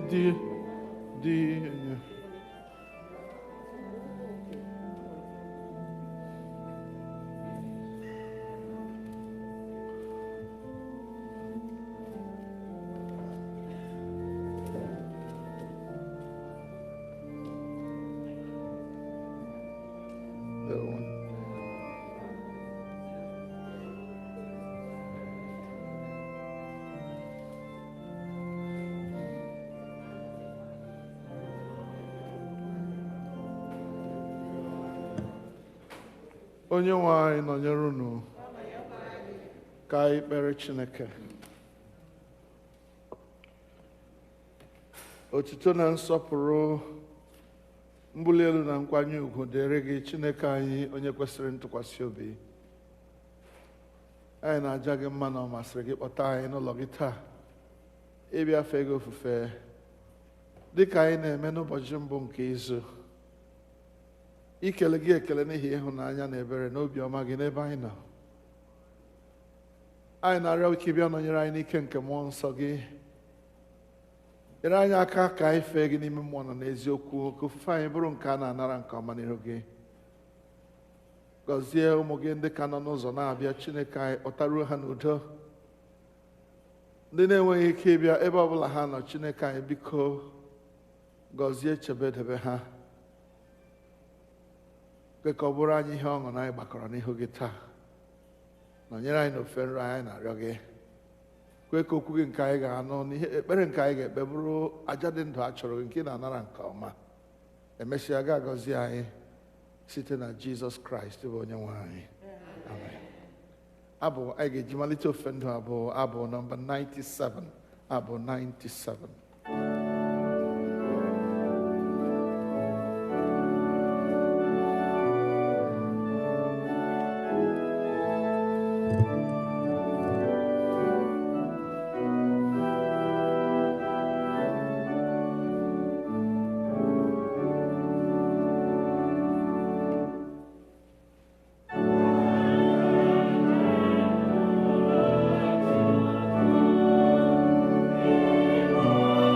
di Onye-nwe-ayi nọnyere unu ka anyị kpere Chineke. Otuto na nsọpụrụ, mbuli elu na nkwanye ugwu dịrị gị Chineke anyị, onye kwesịrị ntụkwasị obi. Anyị na-aja gị mma na ọ masịrị gị kpọta anyị n'ụlọ gị taa ịbịa fee gị ofufe dịka anyị na-eme n'ụbọchị mbụ nke izu, ikele gị ekele n'ihi ịhụnanya na ebere na obiọma gị n'ebe anyị nọ. Anyị na-arịọ ka ị bịa nọnyere anyị n'ike nke mmụọ nsọ gị, nyere anyị aka ka anyị fee gị n'ime mmụọ na n'eziokwu, ka ofufe anyị bụrụ nke a na-anara nke ọma n'ihu gị. Gọzie ụmụ gị ndị ka nọ n'ụzọ na-abịa Chineke anyị, kpọtaruo ha n'udo. Ndị na-enweghị ike ịbịa ebe ọbụla ha nọ Chineke anyị, biko gọzie, chebe, debe ha, ka ọ bụrụ anyị ihe ọṅụ na anyị gbakọrọ n'ihu gị taa. Nọnyere anyị n'ofe nrọ anyị na-arịọ gị. Kwe ka okwu gị nke anyị ga-anụ n'ihe ekpere nke anyị ga-ekpe bụrụ aja dị ndụ a chọrọ gị, nke ị na-anara nke ọma. Emesịa ga-agọzi anyị site na Jizọs Kraịst bụ Onye-nwe anyị. Amen. Abụ anyị ga-eji malite ofe ndụ abụ nọmba 97, abụ 97. Oh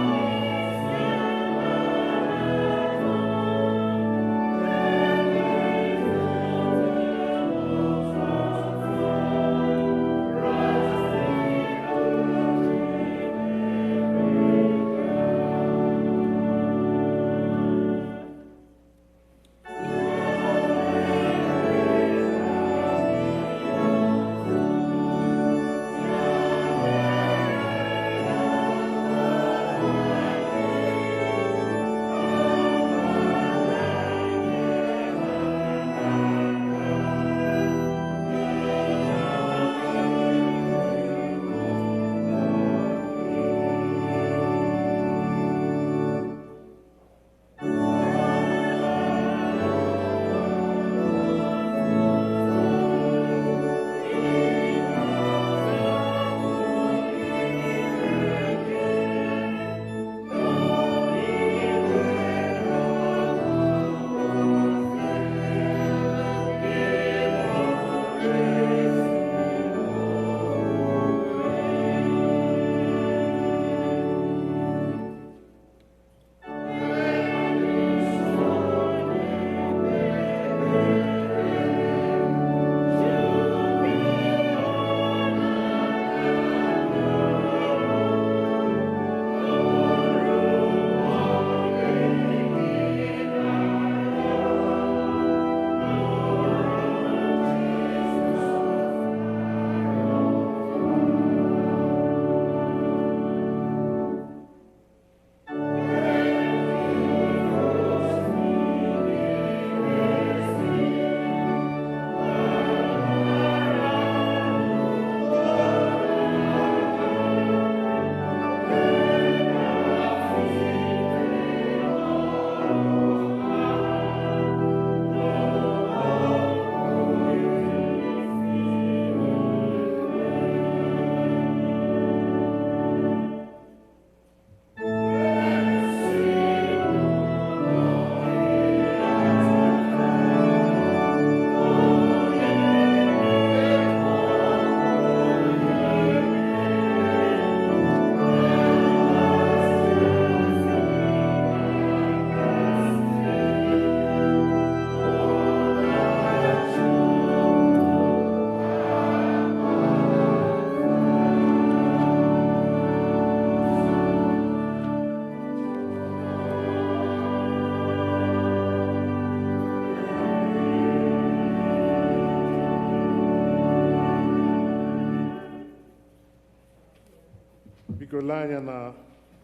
bidoro anya na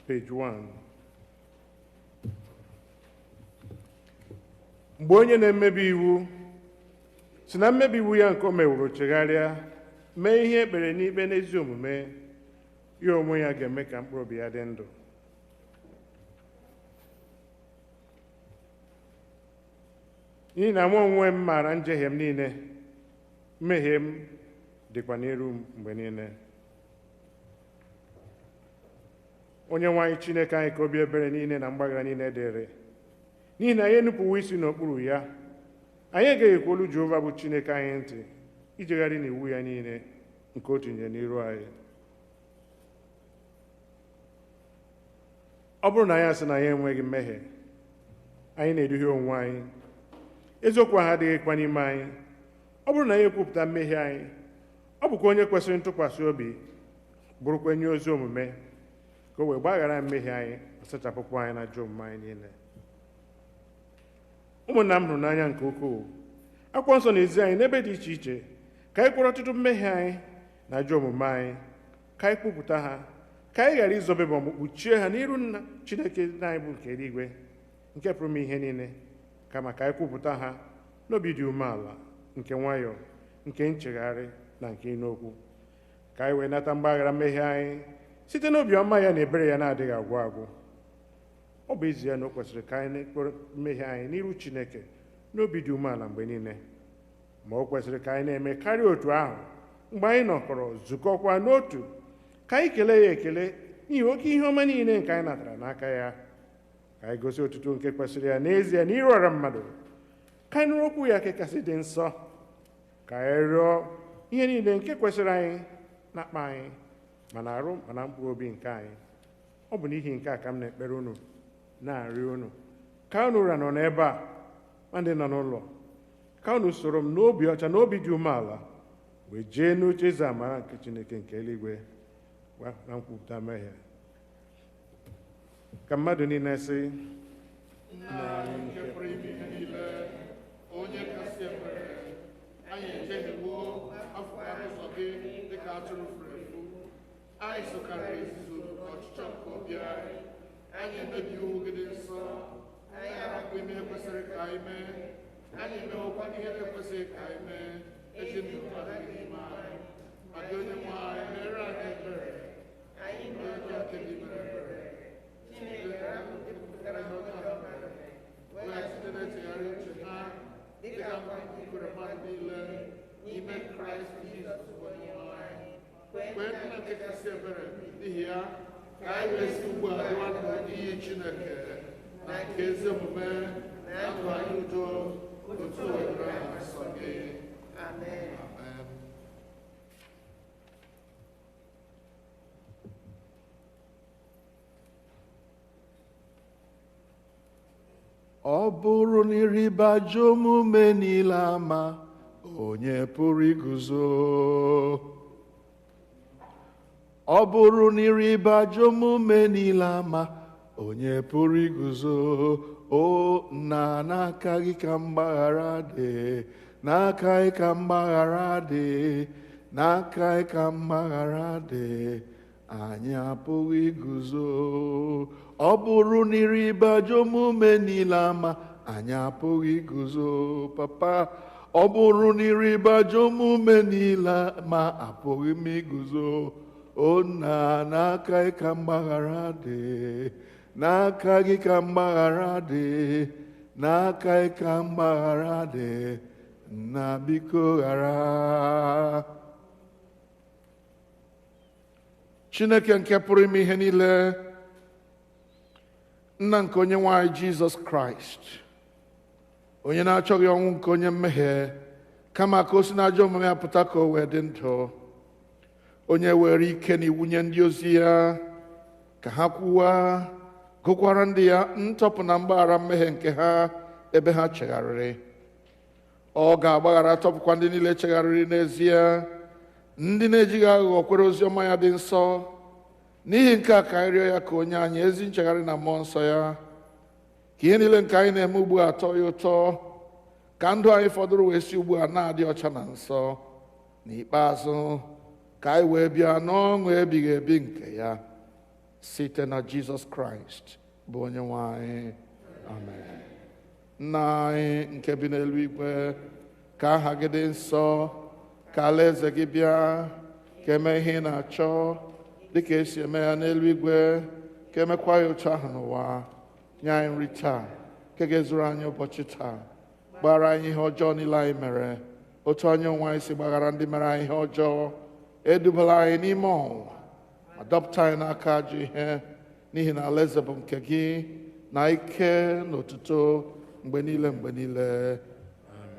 page 1. Mgbe onye na-emebi iwu si na mmebi iwu ya nke o meworo chegharịa mee ihe ekpere n'ikpe n'ezi omume, ya onwe ya ga-eme ka mkpụrụ obi ya dị ndụ. N'ihi na mụ onwe m maara njehie m niile, mmehie m dịkwa n'iru m mgbe niile. Onye-nwe anyị Chineke anyị ka obi ebere niile na mgbaghara niile dịrị, n'ihi na anyị enupụwo isi n'okpuru ya. Anyị agaghịkwa olu Jehova bụ Chineke anyị ntị ijegharị n'iwu ya niile nke o tinyere n'iru anyị. Ọ bụrụ na anyị asị na anyị enweghị mmehie, anyị na-eduhie onwe anyị, eziokwu ahụ adịghịkwa n'ime anyị. Ọ bụrụ na anyị ekwupụta mmehie anyị, ọ bụkwa onye kwesịrị ntụkwasị obi, bụrụkwa onye ozi omume, ka o wee gbaghara mmehie anyị, sachapụkwa anyị na ajọ omume anyị niile. Ụmụnna m hụrụ n'anya nke ukwuu, akwụkwọ nsọ na-ezi anyị n'ebe dị iche iche ka anyị kwụrụ ọtụtụ mmehie anyị na ajọ omume anyị, ka anyị kwupụta ha, ka anyị ghara izobe ma ọ bụ kpuchie ha n'iru nna Chineke anyị bụ nke eluigwe, nke pụrụ ime ihe niile, kama ka anyị kwupụta ha n'obi dị umeala, nke nwayọọ, nke nchegharị na nke ịnụ okwu, ka anyị wee nata mgbaghara mmehie anyị site n'obi ọma ya na ebere ya na-adịghị agwụ agwụ. Ọ bụ ezie na o kwesịrị ka anyị na-ekpere mmehie anyị n'iru Chineke n'obi dị umeala mgbe niile, ma o kwesịrị ka anyị na-eme karịa otu ahụ mgbe anyị nọkọrọ zukọkwa n'otu, ka anyị kelee ya ekele n'ihi oke ihe ọma niile nke anyị natara n'aka ya, ka anyị gosi otuto nke kwesịrị ya n'ezie n'iru ọra mmadụ, ka anyị nụrụ okwu ya nke kasị dị nsọ, ka anyị rịọ ihe niile nke kwesịrị anyị na-akpa anyị ma na arụ ma na mkpụrụ obi nke anyị. Ọ bụ n'ihi nke a ka m na-ekpere unu na-arịọ unu ka unu ụra nọ n'ebe a ma ndị nọ n'ụlọ, ka unu soro m n'obi ọcha na obi dị umeala wee jee n'oche eze amara nke Chineke nke eluigwe na nkwupụta mmehie. Ka mmadụ niile sị, Nna anyị nke pụrụ ime ihe niile, onye kasị ebere, anyị ejehiewo afụkara ụzọ gị dịka atụrụ furu efu. Anyị sokarịrị izuzu ọchịchọ nke obi anyị, anyị emebi iwu gị dị nsọ, anyị arapụ ime ihe kwesịrị ka anyị mee, anyị emewokwa ihe na-ekwesịghị ka anyị mee, ezi ndụ adịghị n'ime anyị. Ma gị Onye-nwe anyị, mere anyị ebere, anyị mere ọjọọ nke dị mere ebere. Chineke ahụ dịpụtara ihe ọjọọ ha mere, wee site na-echegharị uche ha dịka mmadụ kwere mmadụ niile n'ime Kraịst Jizọs bụ Onye-nwe anyị. Kwee nna nke kasị ebere, n'ihi ya ka anyị wee si ugbu a dịwa ndụ n'iyi Chineke na nke ezi omume na ndụ anyị udo, otu o wetara aha nsọ gị. Amen. Ọ bụrụ na ịrịba ajọ omume niile ama, onye pụrụ iguzo? Ọ bụrụ na ịrịba ajọ omume niile ama, onye pụrụ iguzo? O nna, n'aka gị ka mgbaghara dị, n'aka gị ka mgbaghara dị, n'aka gị ka mgbaghara dị, anyị apụghị iguzo. Ọ bụrụ na ịrịba ajọ omume niile ama, anyị apụghị iguzo. Papa, ọ bụrụ na ịrịba ajọ omume niile ama, apụghị m iguzo. O nna, n'aka gị ka mgbaghara dị, n'aka gị ka mgbaghara dị, n'aka gị ka mgbaghara dị, nna biko ghara. Chineke nke pụrụ ime ihe niile, nna nke Onye-nwe anyị Jizọs Kraịst, onye na-achọghị ọnwụ nke onye mmehie, kama ka o si n'ajọ omume ya pụta ka o wee dị ndụ, onye were ike na iwu nye ndị ozi ya ka ha kwuwa, gụkwara ndị ya ntọpụ na mgbaghara mmehie nke ha ebe ha chegharịrị. Ọ ga-agbaghara tọpụkwa ndị niile chegharịrị n'ezie, ndị na-ejighị aghụghọ kwere ozi ọma ya dị nsọ. N'ihi nke a ka anyị rịọ ya ka onye anyị ezi nchegharị na mmụọ nsọ ya, ka ihe niile nke anyị na-eme ugbu a tọọ ya ụtọ, ka ndụ anyị fọdụrụ wee si ugbu a na-adị ọcha na nsọ, n'ikpeazụ ka anyị wee bịa n'ọṅụ ebighị ebi nke ya, site na Jizọs Kraịst bụ Onye-nwe anyị. Amen. Nna anyị nke bi n'eluigwe, ka aha gị dị nsọ, ka alaeze gị bịa, ka eme ihe ị na-achọ dịka esi eme ya n'eluigwe, ka emekwa ya otu ahụ n'ụwa. Nye anyị nri taa, nke ga-ezuru anyị ụbọchị taa. Gbaghara anyị ihe ọjọọ niile anyị mere, otu anyị onwe anyị si gbaghara ndị mere anyị ihe ọjọọ. Edubala anyị n'ime ọnwụnwa, ma dọpụta anyị n'aka ajọ ihe, n'ihi na alaeze bụ nke gị, na ike na otuto mgbe niile mgbe niile.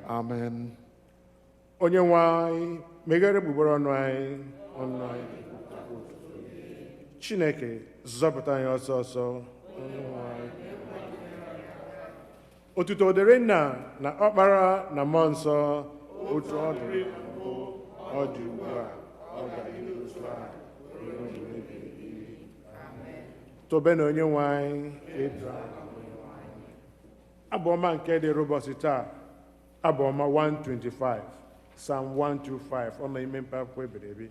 Amen. Onye-nwe anyị, meghere gbugbere ọnụ anyị, ọnụ anyị. Chineke, zọpụta anyị ọsọ ọsọ. Onye-nwe anyị. Otuto dịrị Nna na Ọkpara na Mmụọ Nsọ, otu ọ dị mbụ, ọ dị ugbu a, ọ ga-adị otu a, ruo mgbe ebighị ebi. Tobe na Onye-nwe anyị, edu anyị. Abụ ọma nke dịrị ụbọchị taa, Abụ ọma 125, Psalm 125, ọ nọ ime mpako ebere ebi.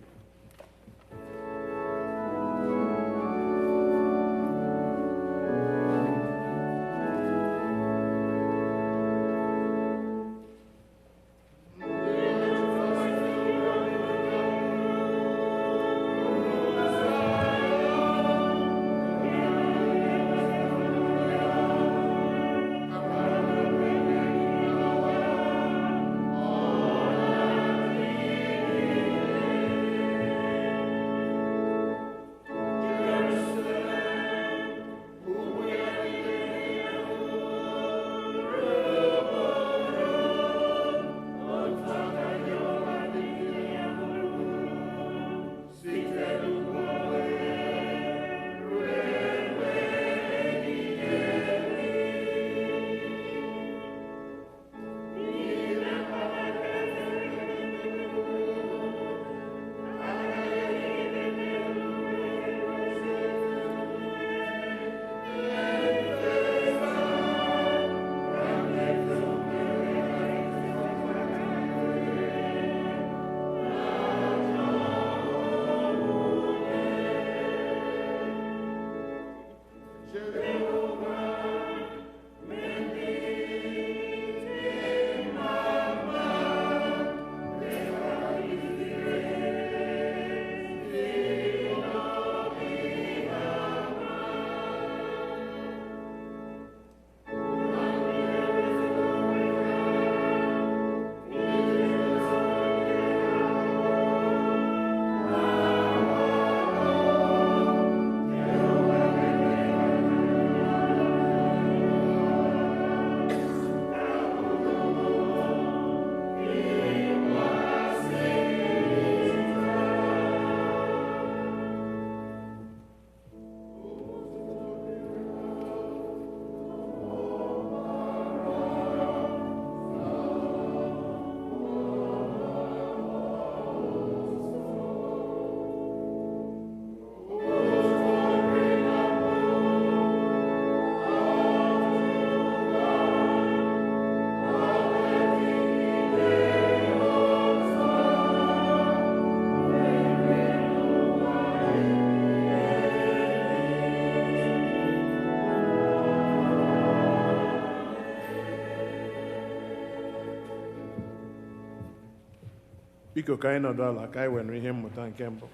Biko ka anyị nọdụ ala ka anyị nwere ihe mmụta nke mbụ.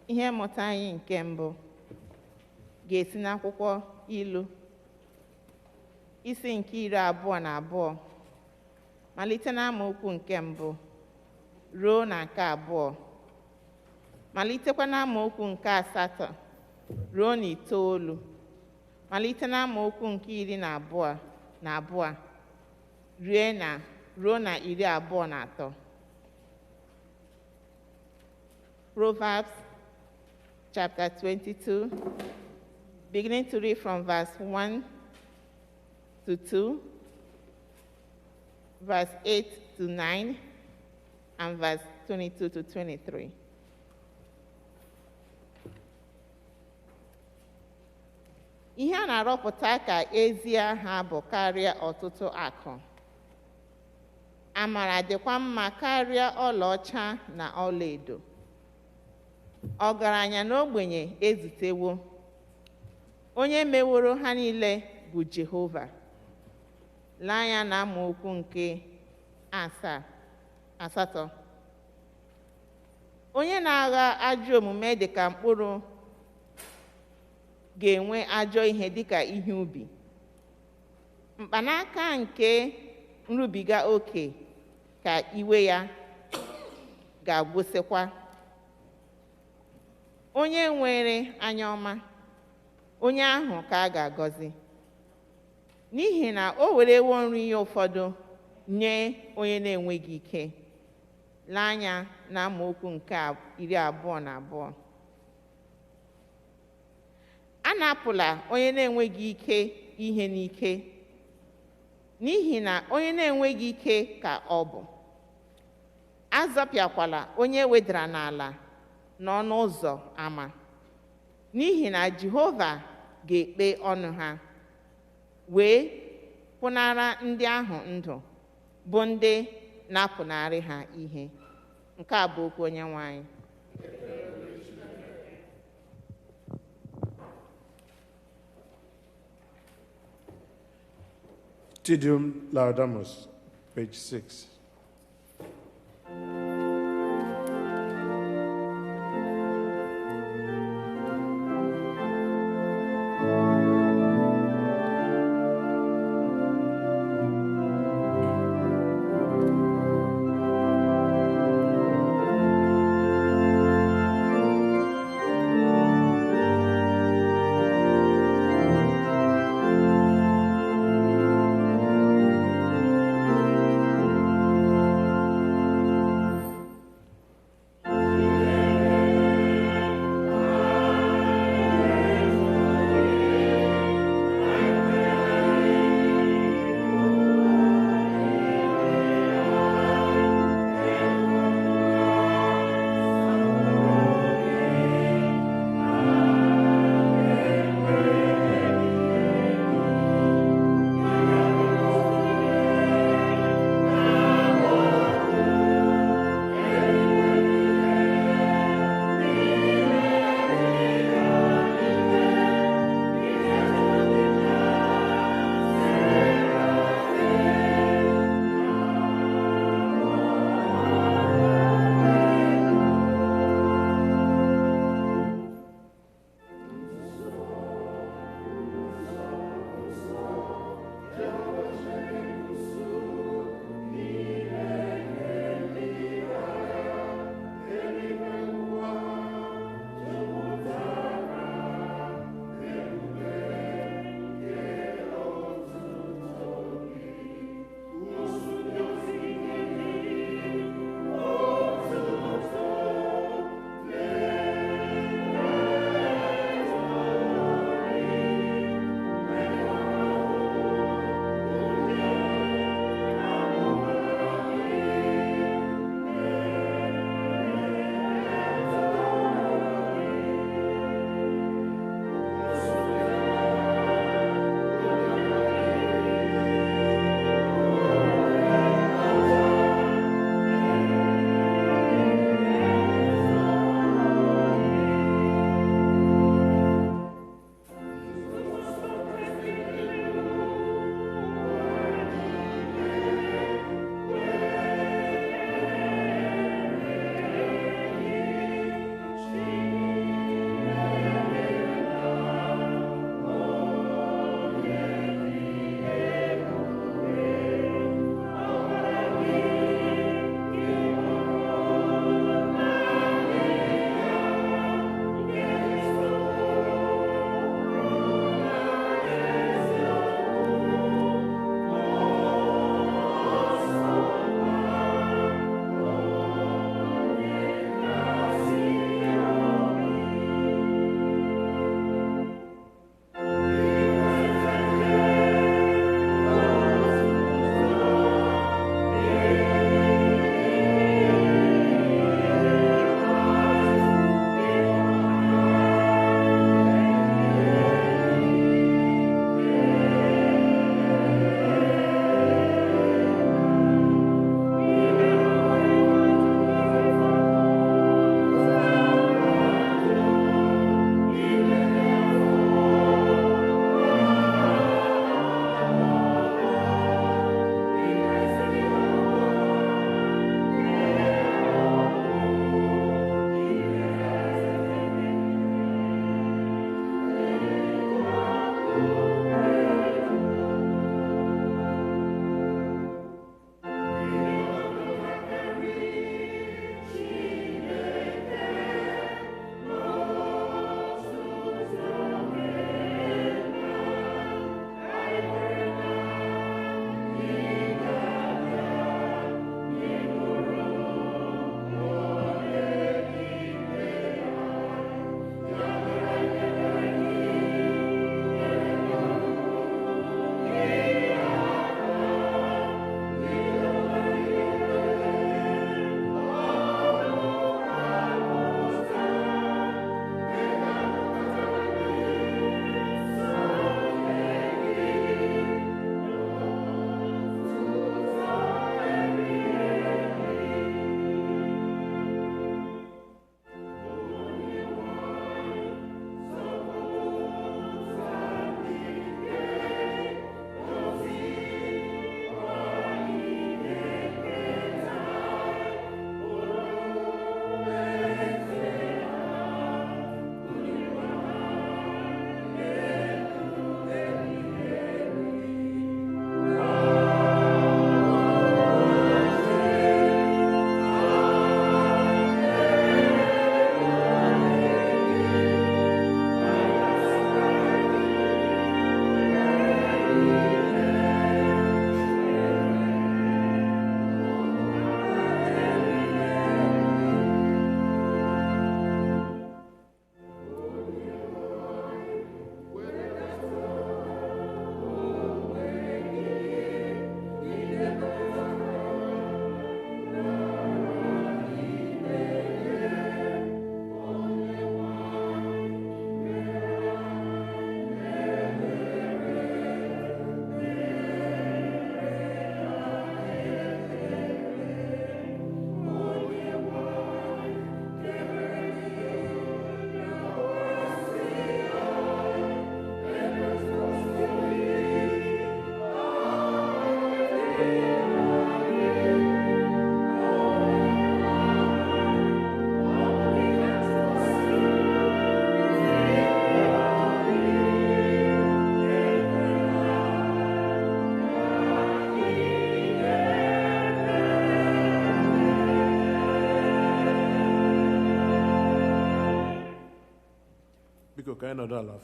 Ihe mmụta anyị nke mbụ ga-esi n'akwụkwọ Ilu isi nke 22 malite n'amaokwu nke mbụ ruo na nke abụọ, malitekwa n'amaokwu nke 8 ruo na 9, malite n'amaokwu nke 12 ruo na 23. Proverbs chapter 22, beginning to read from verse 1 to 2, verse 8 to 9, and verse 22 to 23. ihe a na-arọpụta ka ezi aha bụ karịa ọtụtụ akụ. Amara dịkwa mma karịa ọlaọcha na ọlaedo. Ọgaranya na ogbenye ezutewo, onye meworo ha niile bụ Jehova. Lee anya na amaokwu nke 8. Onye na-agha ajọ omume dịka mkpụrụ ga-enwe ajọ ihe dịka ihe ubi. Mkpanaka nke nrubiga oke ka iwe ya ga-agwụsịkwa. Onye nwere anya ọma, onye ahụ ka a ga-agọzi, n'ihi na o werewo nri ya ụfọdụ nye onye na-enweghị ike. Lee anya na amaokwu nke 22. Anapụla onye na-enweghị ike ihe n'ike, n'ihi na onye na-enweghị ike ka ọ bụ. Azọpịakwala onye wedara n'ala n'ọnụ ụzọ ama, n'ihi na Jehova ga-ekpe ọnụ ha, wee pụnara ndị ahụ ndụ, bụ ndị na-apụnarị ha ihe. Nke a bụ okwu Onye-nwe anyị. Deum Laudamus, page 6.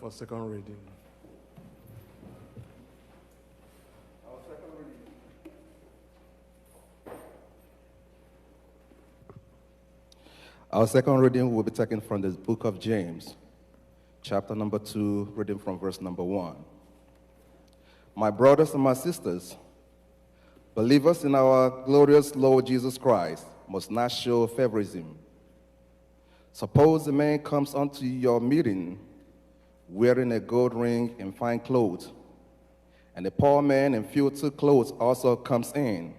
For second reading. Our second reading will be taken from the book of James, chapter number 2, reading from verse number 1. My brothers and my sisters, believers in our glorious Lord Jesus Christ must not show favoritism. Suppose a man comes unto your meeting wearing a gold ring and fine clothes, and a poor man in filthy clothes also comes in.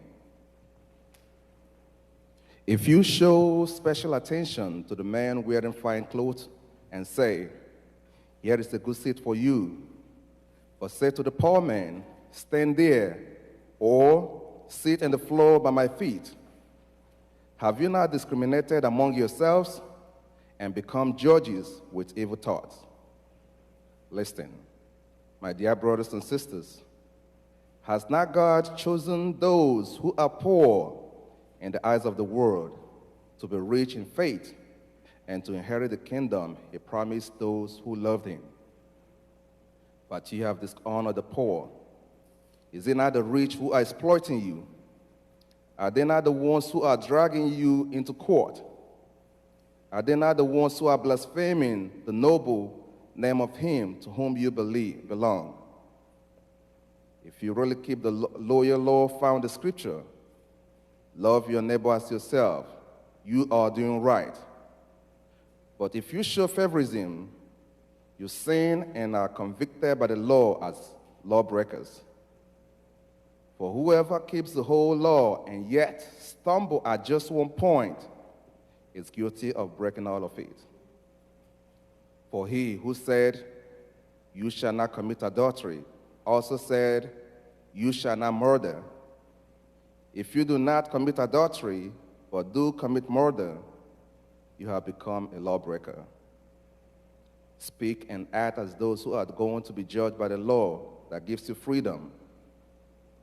If you show special attention to the man wearing fine clothes and say, here is a good seat for you, but say to the poor man, stand there, or sit on the floor by my feet, have you not discriminated among yourselves and become judges with evil thoughts? Listen, my dear brothers and sisters, has not God chosen those who are poor in the eyes of the world to be rich in faith and to inherit the kingdom he promised those who loved him? But ye have dishonored the poor. Is it not the rich who are exploiting you? Are they not the ones who are dragging you into court? Are they not the ones who are blaspheming the noble name of him to whom you belong? If you really keep the loyal law found in Scripture, love your neighbor as yourself, you are doing right. But if you show favoritism, you sin and are convicted by the law as lawbreakers. For whoever keeps the whole law and yet stumble at just one point is guilty of breaking all of it. For he who said, you shall not commit adultery, also said, you shall not murder. If you do not commit adultery, but do commit murder, you have become a lawbreaker. Speak and act as those who are going to be judged by the law that gives you freedom,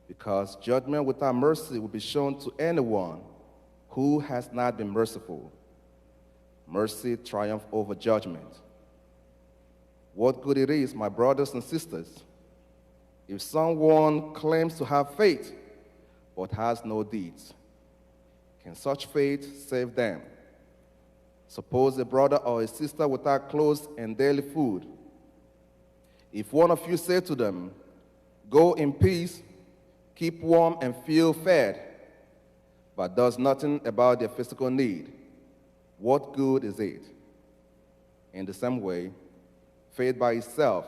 because judgment without mercy will be shown to anyone who has not been merciful. Mercy triumphs over judgment. What good it is, my brothers and sisters, if someone claims to have faith but has no deeds. Can such faith save them? Suppose a brother or a sister without clothes and daily food. If one of you say to them, go in peace, keep warm and feel fed, but does nothing about their physical need, what good is it? In the same way, faith by itself,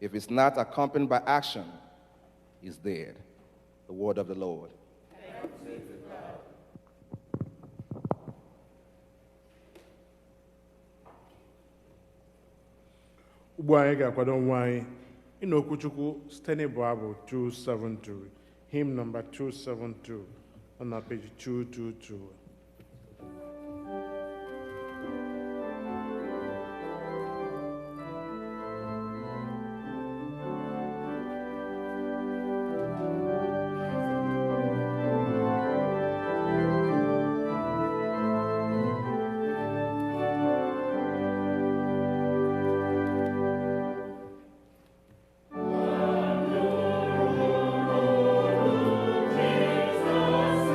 if it's not accompanied by action, is dead. The word of the Lord. Thanks be to God. Ugbu anyị ga-akwado nwa anyị ịnụ okwu Chukwu site n'ịbụ abụ 272, hymn number 272, on na page 222. Jesus,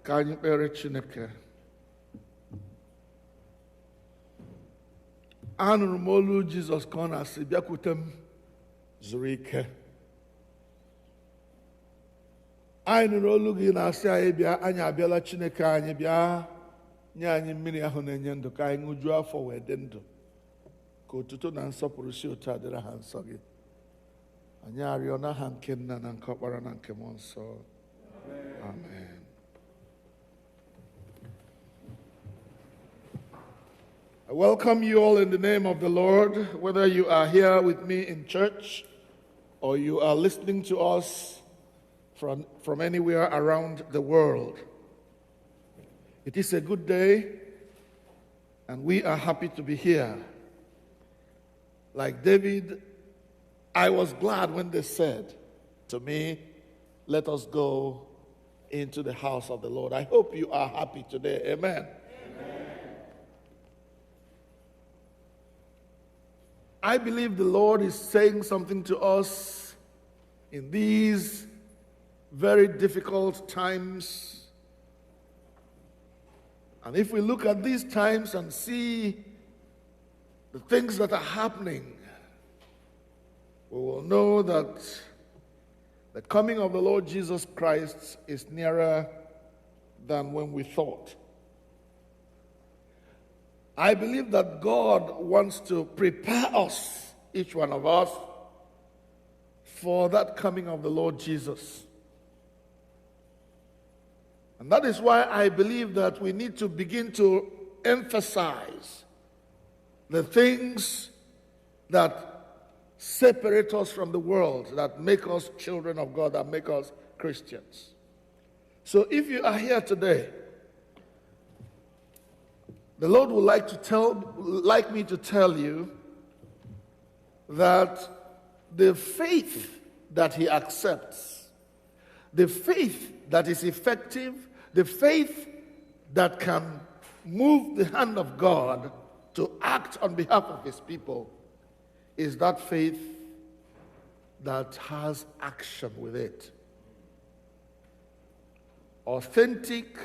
Ka anyị kpere Chineke. Anụrụ m olu Jizọs ka ọ na-asị, bịakwute m zuru ike. Anyị nụrụ olu gị na-asị anyị bịa, anyị abịala Chineke anyị, bịa nye anyị mmiri ahụ na-enye ndụ ka anyị ṅụjuo afọ wee dị ndụ. Ka otuto na nsọpụrụ si otu a dịrị ha nsọ gị. Anyị arịọ n'aha nke Nna na nke Ọkpara na nke Mmụọ Nsọ. Amen. I welcome you all in the name of the Lord, whether you are here with me in church or you are listening to us from anywhere around the world. It is a good day, and we are happy to be here. Like David, I was glad when they said to me, let us go into the house of the Lord. I hope you are happy today. Amen. I believe the Lord is saying something to us in these very difficult times. And if we look at these times and see the things that are happening, we will know that the coming of the Lord Jesus Christ is nearer than when we thought. I believe that God wants to prepare us, each one of us, for that coming of the Lord Jesus. And that is why I believe that we need to begin to emphasize the things that separate us from the world, that make us children of God, that make us Christians. So if you are here today, the Lord would like me to tell you that the faith that He accepts, the faith that is effective, the faith that can move the hand of God to act on behalf of His people, is that faith that has action with it. Authentic,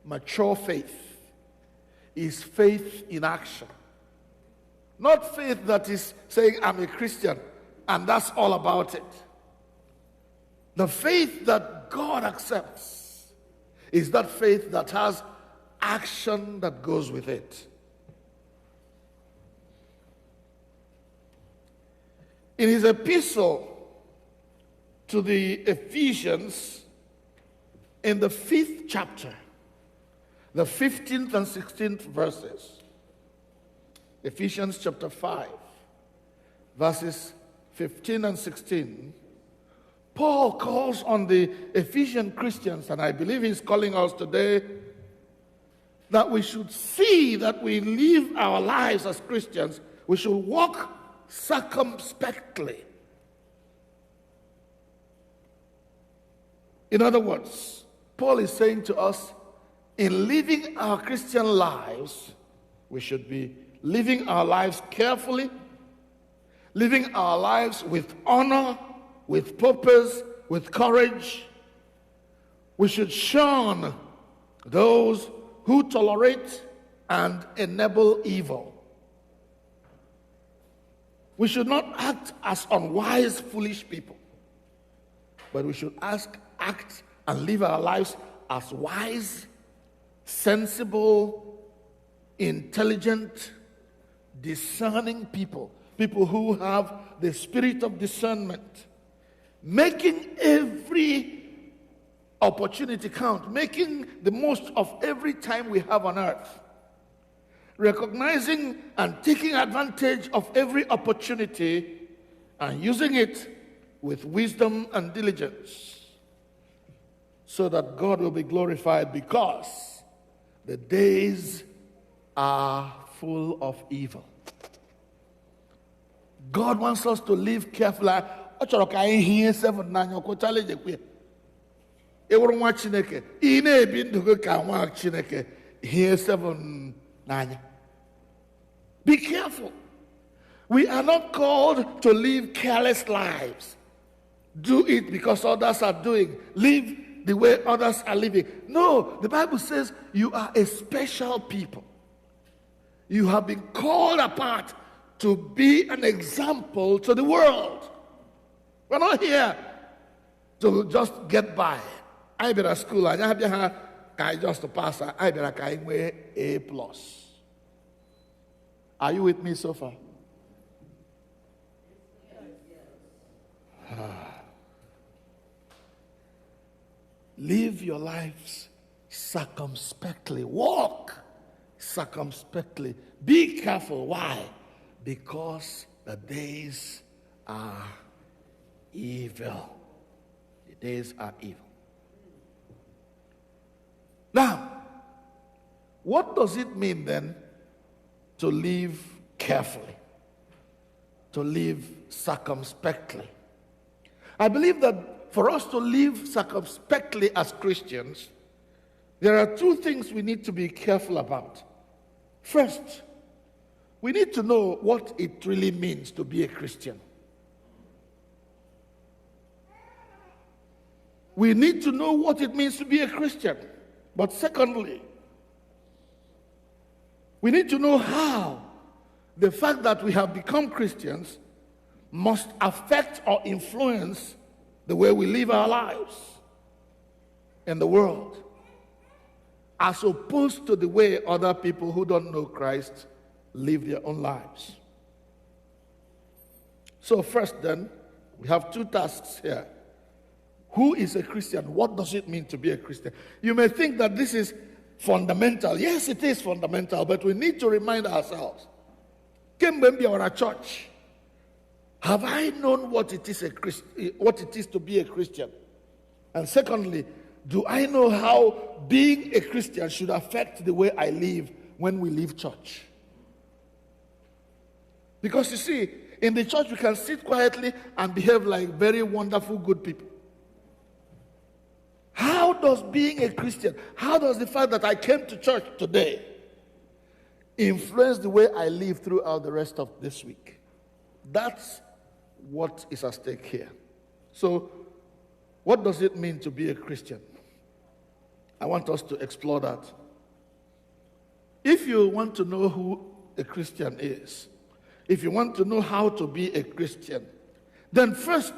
mature faith is faith in action. Not faith that is saying, I'm a Christian, and that's all about it. The faith that God accepts is that faith that has action that goes with it. In his epistle to the Ephesians, in the 5th chapter, the 15th and 16th verses, Ephesians chapter 5, verses 15 and 16, Paul calls on the Ephesian Christians, and I believe he's calling us today, that we should see that we live our lives as Christians. We should walk circumspectly. In other words, Paul is saying to us, in living our Christian lives, we should be living our lives carefully, living our lives with honor, with purpose, with courage. We should shun those who tolerate and enable evil. We should not act as unwise, foolish people, but we should act and live our lives as wise, sensible, intelligent, discerning people who have the spirit of discernment, making every opportunity count, making the most of every time we have on earth, recognizing and taking advantage of every opportunity and using it with wisdom and diligence, so that God will be glorified, because the days are full of evil. God wants us to live carefully. Be careful. We are not called to live careless lives. Do it because others are doing. Live the way others are living. No, the Bible says you are a special people. You have been called apart to be an example to the world. We're not here to just get by. I be at school, I just pass. I be like A+. Are you with me so far? Live your lives circumspectly. Walk circumspectly. Be careful. Why? Because the days are evil. The days are evil. Now, what does it mean then to live carefully? To live circumspectly? I believe that for us to live circumspectly as Christians, there are two things we need to be careful about. First, we need to know what it really means to be a Christian. We need to know what it means to be a Christian. But secondly, we need to know how the fact that we have become Christians must affect or influence the way we live our lives in the world, as opposed to the way other people who don't know Christ live their own lives. So first then, we have two tasks here. Who is a Christian? What does it mean to be a Christian? You may think that this is fundamental. Yes, it is fundamental, but we need to remind ourselves. Kemgbe our church, have I known what it is to be a Christian? And secondly, do I know how being a Christian should affect the way I live when we leave church? Because you see, in the church we can sit quietly and behave like very wonderful, good people. How does being a Christian, how does the fact that I came to church today influence the way I live throughout the rest of this week? That's what is at stake here. So, what does it mean to be a Christian? I want us to explore that. If you want to know who a Christian is, if you want to know how to be a Christian, then first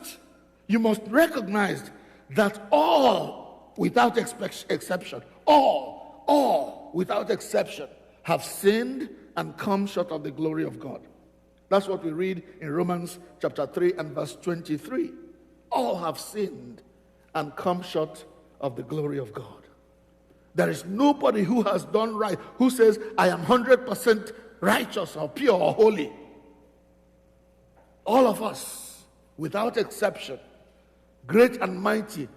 you must recognize that all, without exception, all without exception have sinned and come short of the glory of God. That's what we read in Romans chapter 3 and verse 23. All have sinned and come short of the glory of God. There is nobody who has done right, who says, I am 100% righteous or pure or holy. All of us, without exception, great and mighty,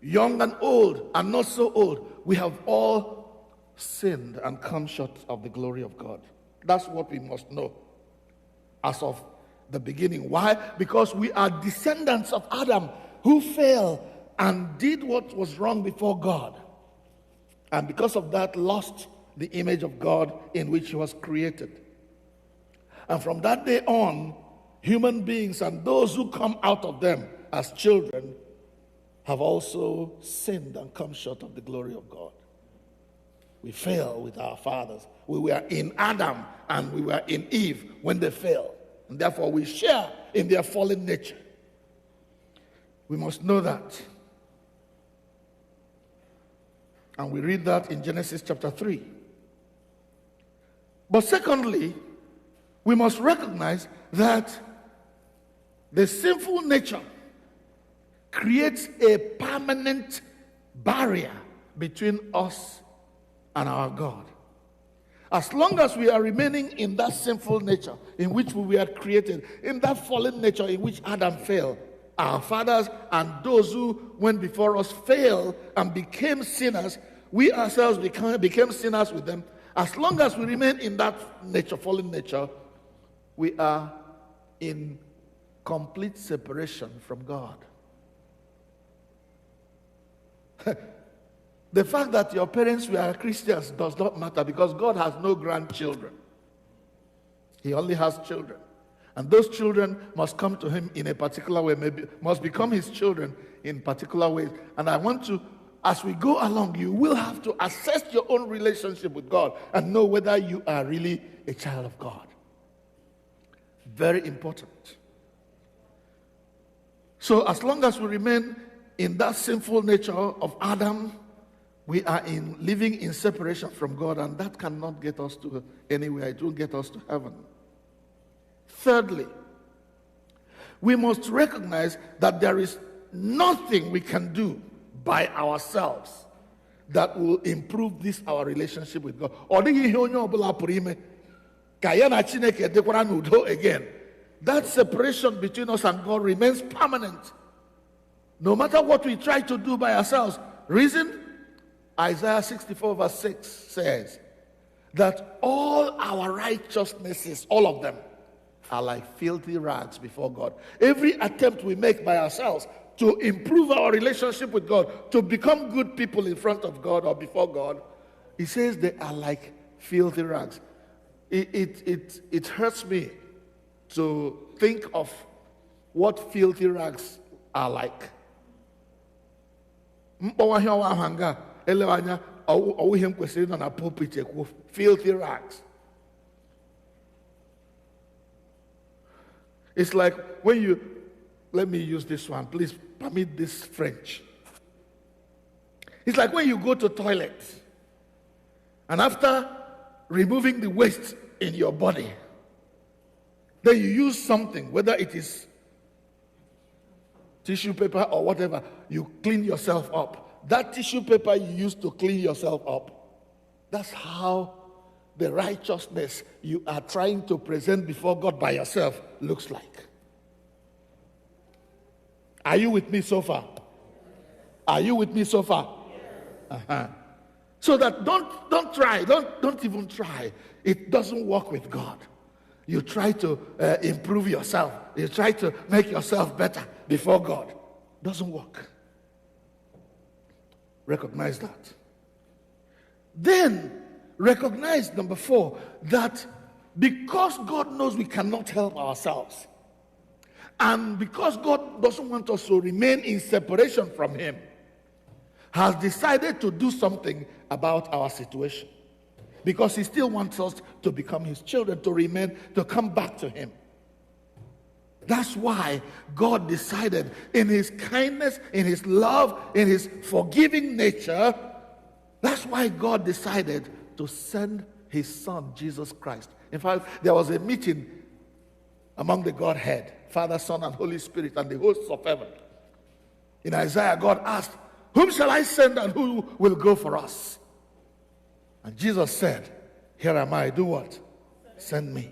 young and old, and not so old, we have all sinned and come short of the glory of God. That's what we must know as of the beginning. Why? Because we are descendants of Adam, who fell and did what was wrong before God. And because of that, lost the image of God in which he was created. And from that day on, human beings and those who come out of them as children have also sinned and come short of the glory of God. We fell with our fathers. We were in Adam and we were in Eve when they fell. And therefore we share in their fallen nature. We must know that. And we read that in Genesis chapter 3. But secondly, we must recognize that the sinful nature creates a permanent barrier between us and our God. As long as we are remaining in that sinful nature in which we were created, in that fallen nature in which Adam fell, our fathers and those who went before us failed and became sinners, we ourselves became sinners with them. As long as we remain in that nature, fallen nature, we are in complete separation from God. The fact that your parents were Christians does not matter, because God has no grandchildren. He only has children. And those children must come to him in a particular way, maybe must become his children in particular ways. And I want to as we go along, you will have to assess your own relationship with God and know whether you are really a child of God. Very important. So as long as we remain in that sinful nature of Adam, we are living in separation from God, and that cannot get us to anywhere. It won't get us to heaven. Thirdly, we must recognize that there is nothing we can do by ourselves that will improve this our relationship with God. Again, that separation between us and God remains permanent. No matter what we try to do by ourselves. Reason? Isaiah 64 verse 6 says that all our righteousnesses, all of them, are like filthy rags before God. Every attempt we make by ourselves to improve our relationship with God, to become good people in front of God or before God, he says they are like filthy rags. It hurts me to think of what filthy rags are like. Filthy rags. It's like when you, let me use this one, please permit this French. It's like when you go to toilet and after removing the waste in your body, then you use something, whether it is tissue paper or whatever, you clean yourself up. That tissue paper you use to clean yourself up, that's how the righteousness you are trying to present before God by yourself looks like. Are you with me so far? Are you with me so far? Uh-huh. So that don't try, don't even try. It doesn't work with God. You try to improve yourself. You try to make yourself better before God. Doesn't work. Recognize that. Then recognize, number 4, that because God knows we cannot help ourselves, and because God doesn't want us to remain in separation from Him, has decided to do something about our situation. Because He still wants us to become His children, to remain, to come back to Him. That's why God decided in His kindness, in His love, in His forgiving nature, that's why God decided to send His Son, Jesus Christ. In fact, there was a meeting among the Godhead, Father, Son, and Holy Spirit, and the hosts of heaven. In Isaiah, God asked, "Whom shall I send and who will go for us?" And Jesus said, "Here am I, do what? Send me."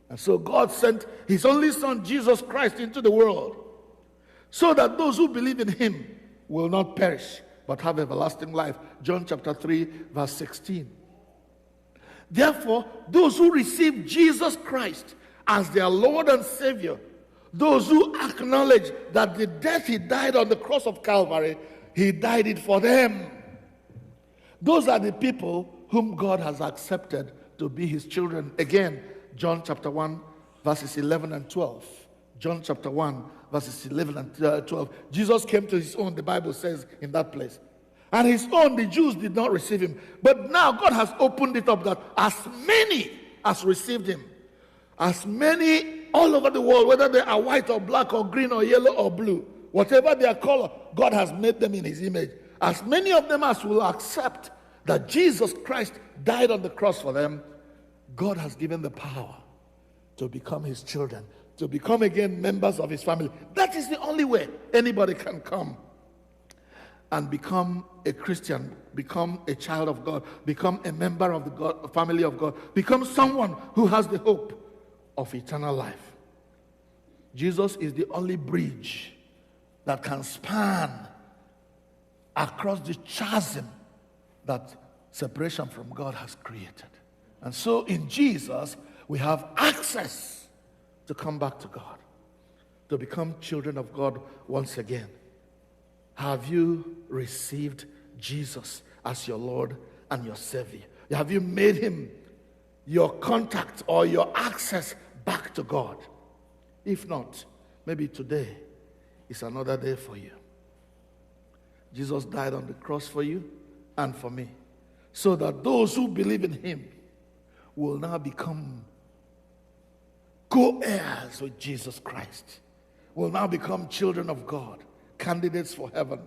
And so God sent His only Son, Jesus Christ, into the world so that those who believe in Him will not perish but have everlasting life. John chapter 3 verse 16. Therefore, those who receive Jesus Christ as their Lord and Savior, those who acknowledge that the death He died on the cross of Calvary, He died it for them. Those are the people whom God has accepted to be His children. Again, John chapter 1, verses 11 and 12. John chapter 1, verses 11 and 12. Jesus came to His own, the Bible says in that place. And His own, the Jews, did not receive Him. But now God has opened it up that as many as received Him, as many all over the world, whether they are white or black or green or yellow or blue, whatever their color, God has made them in His image. As many of them as will accept that Jesus Christ died on the cross for them, God has given the power to become His children, to become again members of His family. That is the only way anybody can come and become a Christian, become a child of God, become a member of the family of God, become someone who has the hope of eternal life. Jesus is the only bridge that can span across the chasm that separation from God has created. And so in Jesus, we have access to come back to God, to become children of God once again. Have you received Jesus as your Lord and your Savior? Have you made Him your contact or your access back to God? If not, maybe today is another day for you. Jesus died on the cross for you and for me, so that those who believe in him will now become co-heirs with Jesus Christ, will now become children of God, candidates for heaven,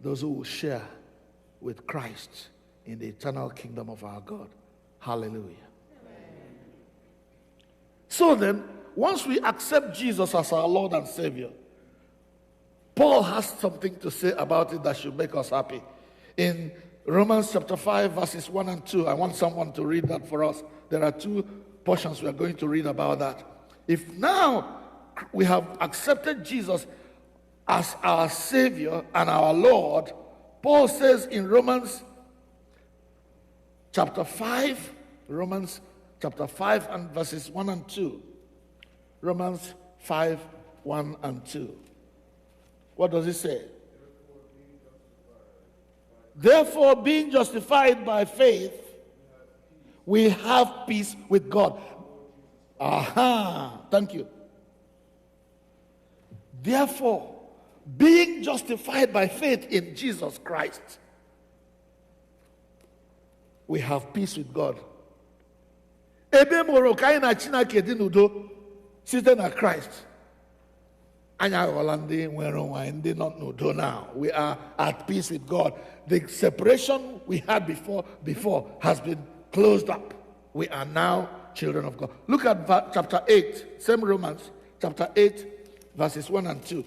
those who will share with Christ in the eternal kingdom of our God. Hallelujah. Amen. So then, once we accept Jesus as our Lord and Savior, Paul has something to say about it that should make us happy. In Romans chapter 5, verses 1 and 2, I want someone to read that for us. There are two portions we are going to read about that. If now we have accepted Jesus as our Savior and our Lord, Paul says in Romans chapter 5, and verses 1 and 2. Romans 5, 1 and 2. What does it say? Therefore, being justified by faith, we have peace with God. Aha, thank you. Therefore, being justified by faith in Jesus Christ, we have peace with God. Ebe moro ka anyị na Chineke dị n'udo site na Christ. Anyị aghọọla ndị nwere onwe anyị, ndị nọ n'udo now. We are at peace with God. The separation we had before has been closed up. We are now children of God. Look at chapter 8, same Romans, chapter 8, verses 1 and 2.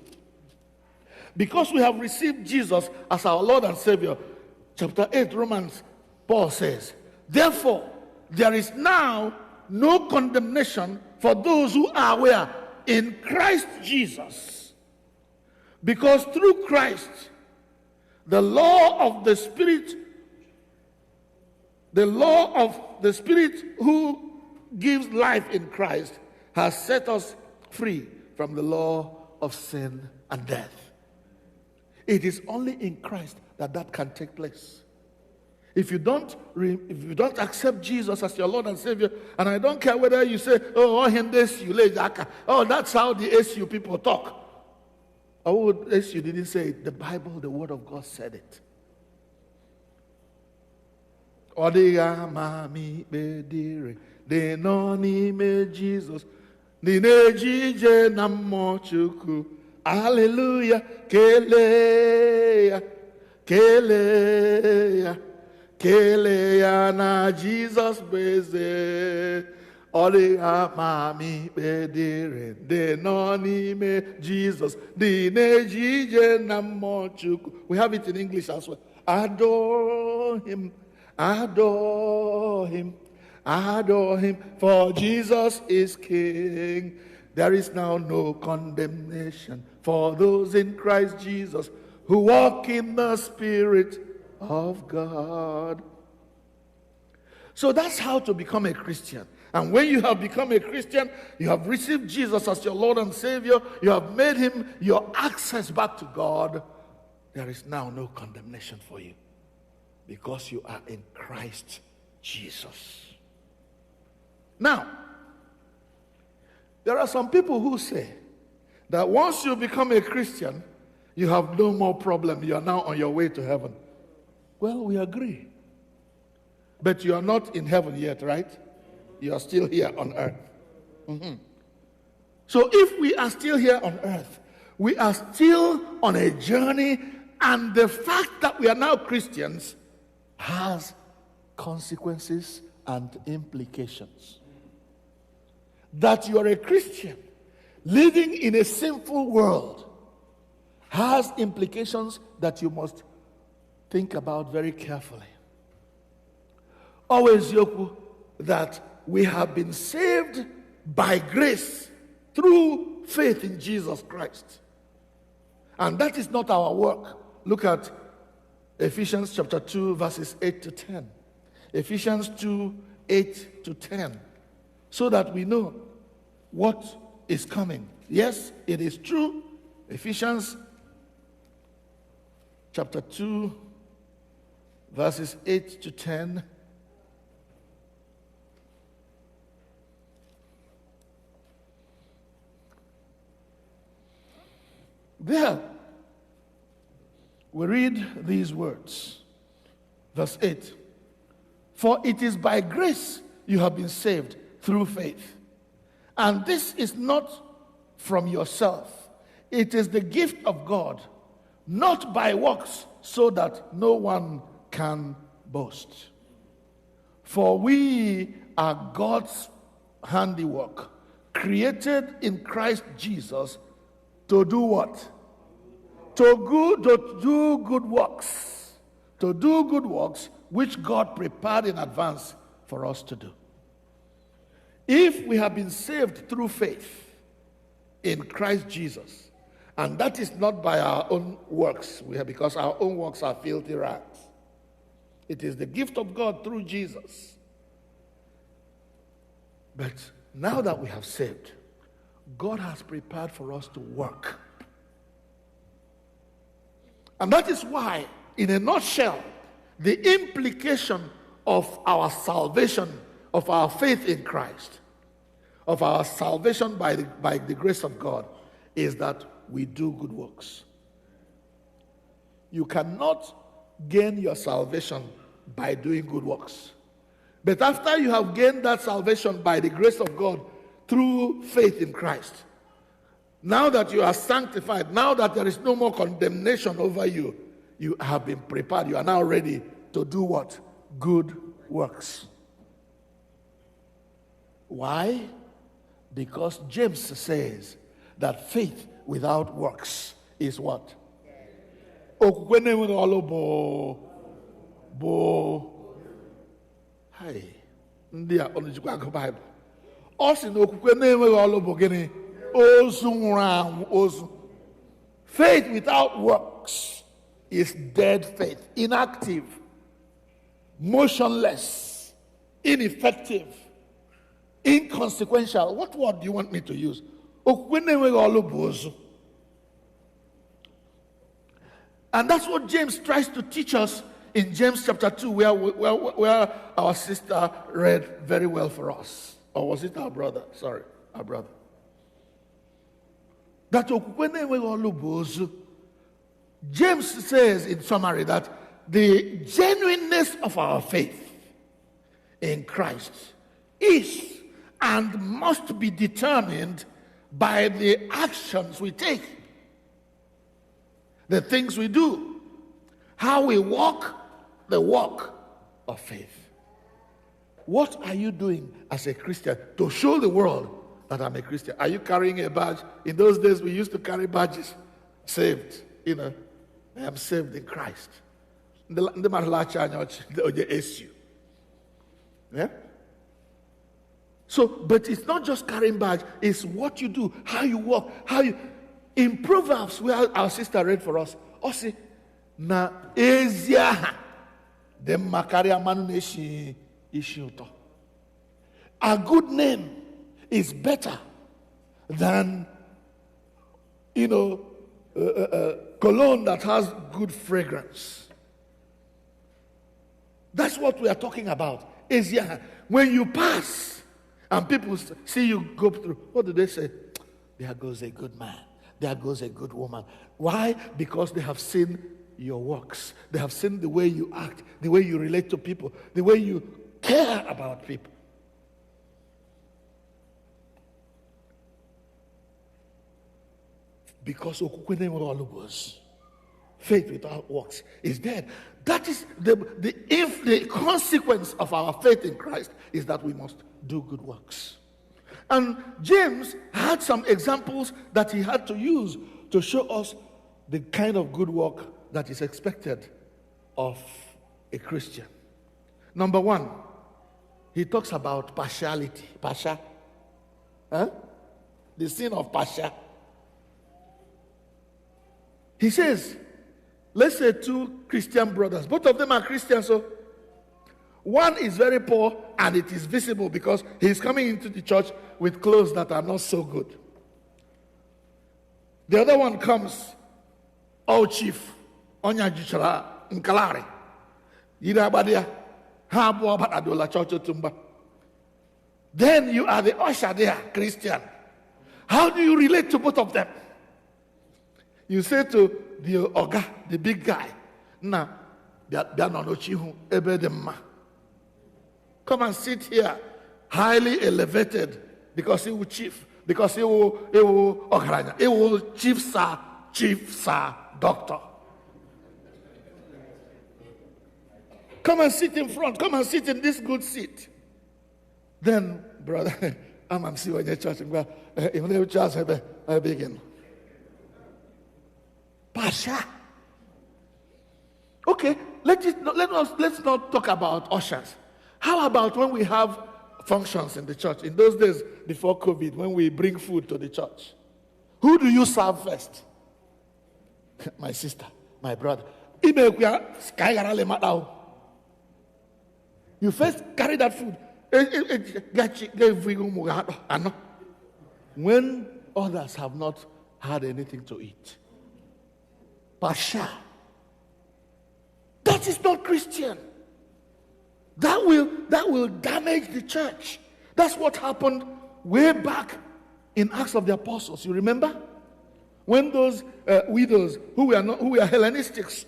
Because we have received Jesus as our Lord and Savior, chapter 8, Romans, Paul says, therefore, there is now no condemnation for those who are where? In Christ Jesus. Because through Christ, the law of the Spirit who gives life in Christ has set us free from the law of sin and death. It is only in Christ that can take place. If you don't accept Jesus as your Lord and Savior, and I don't care whether you say, oh, that's how the SU people talk. Oh, SU didn't say it. The Bible, the Word of God said it. Jesus. Hallelujah. Kele na Jesus beze. Olia mami bedire. De nonime Jesus. Dine jije namo chuku. We have it in English as well. Adore him. Adore him. Adore him. For Jesus is King. There is now no condemnation for those in Christ Jesus who walk in the Spirit of God. So that's how to become a Christian. And when you have become a Christian, you have received Jesus as your Lord and Savior, you have made him your access back to God, there is now no condemnation for you because you are in Christ Jesus. Now, there are some people who say that once you become a Christian, you have no more problem. You are now on your way to heaven. Well, we agree. But you are not in heaven yet, right? You are still here on earth. Mm-hmm. So if we are still here on earth, we are still on a journey, and the fact that we are now Christians has consequences and implications. That you are a Christian living in a sinful world has implications that you must think about very carefully. Always, Yoku, that we have been saved by grace through faith in Jesus Christ. And that is not our work. Look at Ephesians chapter 2, verses 8 to 10. Ephesians 2, 8 to 10. So that we know what is coming. Yes, it is true. Ephesians chapter 2, verses 8 to 10. There, we read these words. Verse 8. For it is by grace you have been saved through faith. And this is not from yourself. It is the gift of God, not by works, so that no one can boast. For we are God's handiwork, created in Christ Jesus to do what? To do good works. To do good works which God prepared in advance for us to do. If we have been saved through faith in Christ Jesus, and that is not by our own works, because our own works are filthy rags. It is the gift of God through Jesus. But now that we have saved, God has prepared for us to work. And that is why, in a nutshell, the implication of our salvation, of our faith in Christ, of our salvation by the grace of God, is that we do good works. You cannot gain your salvation by doing good works. But after you have gained that salvation by the grace of God through faith in Christ, now that you are sanctified, now that there is no more condemnation over you, you have been prepared. You are now ready to do what? Good works. Why? Because James says that faith without works is what? Okwukwe na-enweghị ọlụ bụ hai ndị a ọnụjikwa agụ Baịbụl. Ọ sị na okwukwe na-enweghị ọlụ bụ gịnị? Ozu nwụrụ anwụ, ozu. Faith without works is dead faith, inactive, motionless, ineffective, inconsequential. What word do you want me to use? And that's what James tries to teach us in James chapter 2, where our sister read very well for us. Or was it our brother? Sorry, our brother. That James says in summary that the genuineness of our faith in Christ is and must be determined by the actions we take, the things we do, how we walk the walk of faith. What are you doing as a Christian to show the world that I'm a Christian? Are you carrying a badge? In those days, we used to carry badges. Saved, I am saved in Christ. Yeah? So, but it's not just carrying badge, it's what you do, how you walk, in Proverbs, where our sister read for us, Osi na ezia de makaria manu neshi ishiuto. A good name is better than cologne that has good fragrance. That's what we are talking about. Ezia, when you pass and people see you go through, what do they say? There goes a good man. There goes a good woman. Why? Because they have seen your works. They have seen the way you act, the way you relate to people, the way you care about people. Because faith without works is dead. That is the consequence of our faith in Christ is that we must do good works. And James had some examples that he had to use to show us the kind of good work that is expected of a Christian. Number one, he talks about partiality. Pasha. The sin of Pasha. He says, let's say two Christian brothers. Both of them are Christians, so one is very poor and it is visible because he's coming into the church with clothes that are not so good. The other one comes, oh chief, Onye-nwe-ayi Nkalari, Yirabadia, Abua Adola Church Tumba. Then you are the usher there, Christian. How do you relate to both of them? You say to the Oga, the big guy, "Na, come and sit here, highly elevated, because he will chief, because he will chief sir, doctor. Come and sit in front. Come and sit in this good seat." Then, brother, I'm see when you church begin. Pasha. Okay, let's not talk about ushers. How about when we have functions in the church? In those days before COVID, when we bring food to the church, who do you serve first? My sister, my brother. You first carry that food. When others have not had anything to eat. Pasha. That is not Christian. That will damage the church. That's what happened way back in Acts of the Apostles. You remember? When those widows who were Hellenistics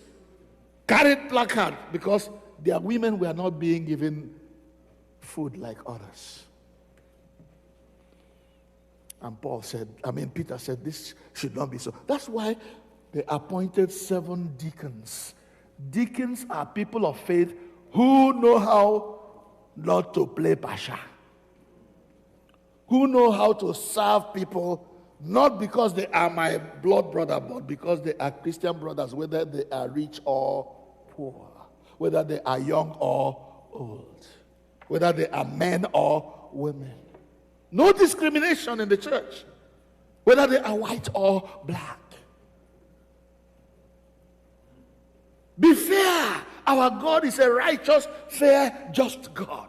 carried placard because their women were not being given food like others. And Peter said, this should not be so. That's why they appointed 7 deacons. Deacons are people of faith who know how not to play pasha. Who know how to serve people, not because they are my blood brother, but because they are Christian brothers, whether they are rich or poor, whether they are young or old, whether they are men or women. No discrimination in the church, whether they are white or black. Be fair. Our God is a righteous, fair, just God.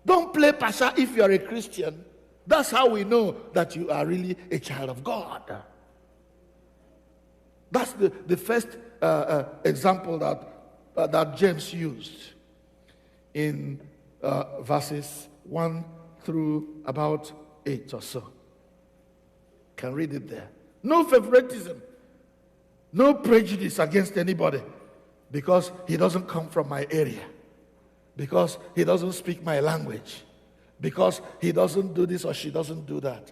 Don't play pasha if you are a Christian. That's how we know that you are really a child of God. That's the first example that James used in verses 1 through about 8 or so. Can read it there. No favoritism, no prejudice against anybody because he doesn't come from my area, because he doesn't speak my language, because he doesn't do this or she doesn't do that.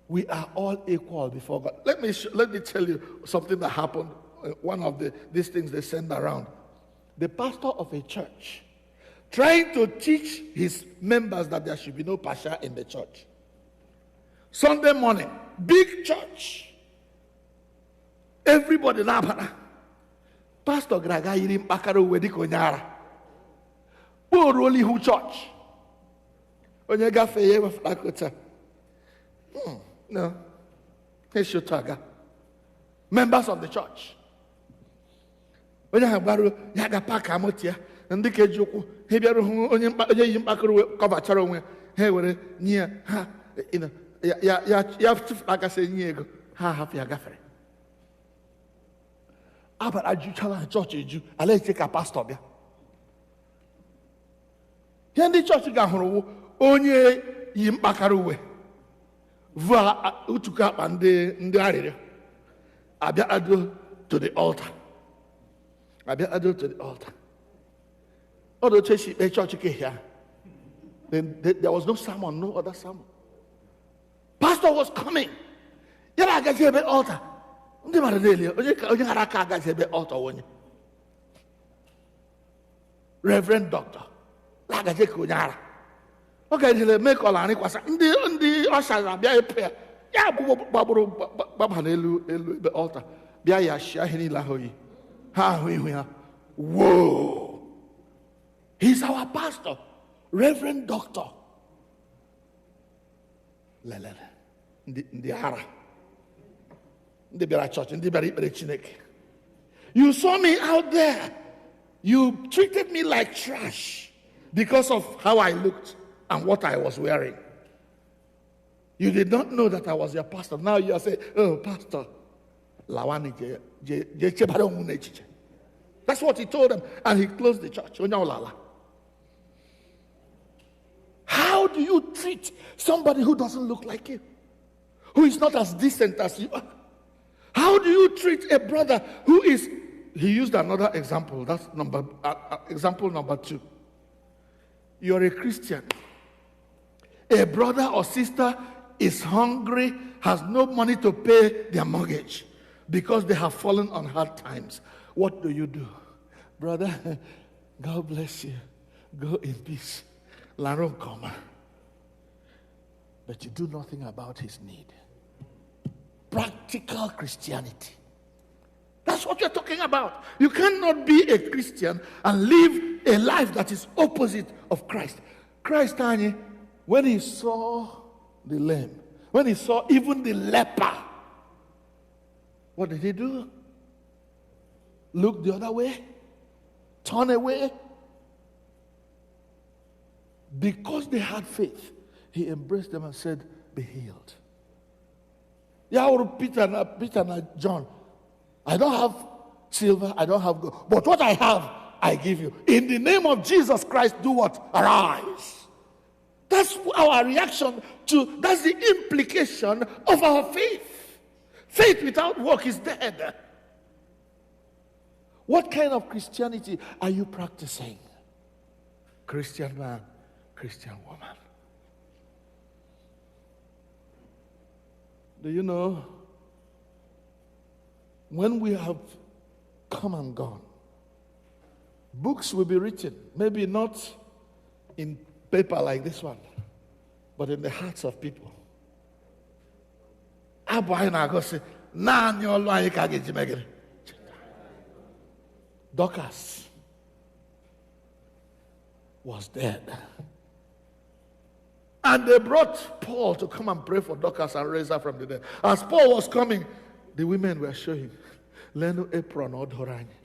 We are all equal before God. Let me tell you something that happened. One of these things they send around. The pastor of a church trying to teach his members that there should be no pasha in the church. Sunday morning, big church. Everybody labara. Pastor Graga yirim bakaro wedi konyara. Uroli hu church. Onye gafe ye wafakota. No. Heshotaga. Members of the church. Onye habaru yaga paka motia. Ndị ka eji ụkwụ ha bịara hụ onye yi mkpakọrọ kọbachara onwe ha were nye ha ya tụfuru aka sị nye ego ha hapụ ya gafere. Abara juchala chọọchị eju ala eche ka pastọ bịa. Ihe ndị chọọchị ga-ahụrụ onye yi mkpakọrọ uwe vụọ utuku akpa ndị arịrịọ abịa ado to the altar. Abịa ado to the altar. Other church here. Then there was no sermon, no other sermon. Pastor was coming. Yala agaje be altar. Ndi maradeli. Onye haraka agaje be altar. Reverend Doctor. La agaje ko nyara. Okay, they make all ani kwasa. Ndi osha bia prayer. Ya baburu baba na elu be altar. Bia ya shia hini la hoyi. Ha hu ya. Whoa. He's our pastor, Reverend Doctor. You saw me out there. You treated me like trash because of how I looked and what I was wearing. You did not know that I was your pastor. Now you are saying, "Oh, pastor." That's what he told them, and he closed the church. How do you treat somebody who doesn't look like you? Who is not as decent as you are? How do you treat a brother who is, he used another example, that's example number 2. You're a Christian. A brother or sister is hungry, has no money to pay their mortgage because they have fallen on hard times. What do? Brother, God bless you. Go in peace. Laron Koma. But you do nothing about his need. Practical Christianity. That's what you're talking about. You cannot be a Christian and live a life that is opposite of Christ. Christ, when he saw the lame, when he saw even the leper, what did he do? Look the other way? Turn away? Because they had faith, he embraced them and said, be healed. Yeah, Peter and John, I don't have silver, I don't have gold, but what I have, I give you. In the name of Jesus Christ, do what? Arise. That's our reaction to, that's the implication of our faith. Faith without work is dead. What kind of Christianity are you practicing? Christian man, Christian woman. Do you know, when we have come and gone, books will be written, maybe not in paper like this one, but in the hearts of people. Dorcas was dead. And they brought Paul to come and pray for Dorcas and raise her from the dead. As Paul was coming, the women were showing, Leno apron or dorani,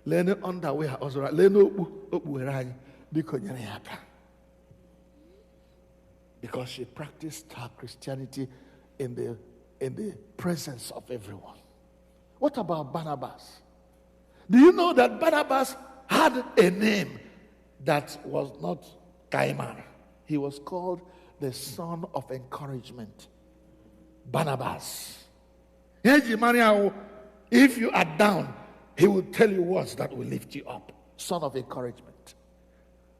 Leno underwear or Leno upuerani, because she practiced her Christianity in the presence of everyone. What about Barnabas? Do you know that Barnabas had a name that was not Caimar? He was called the son of encouragement. Barnabas. If you are down, he will tell you words that will lift you up. Son of encouragement.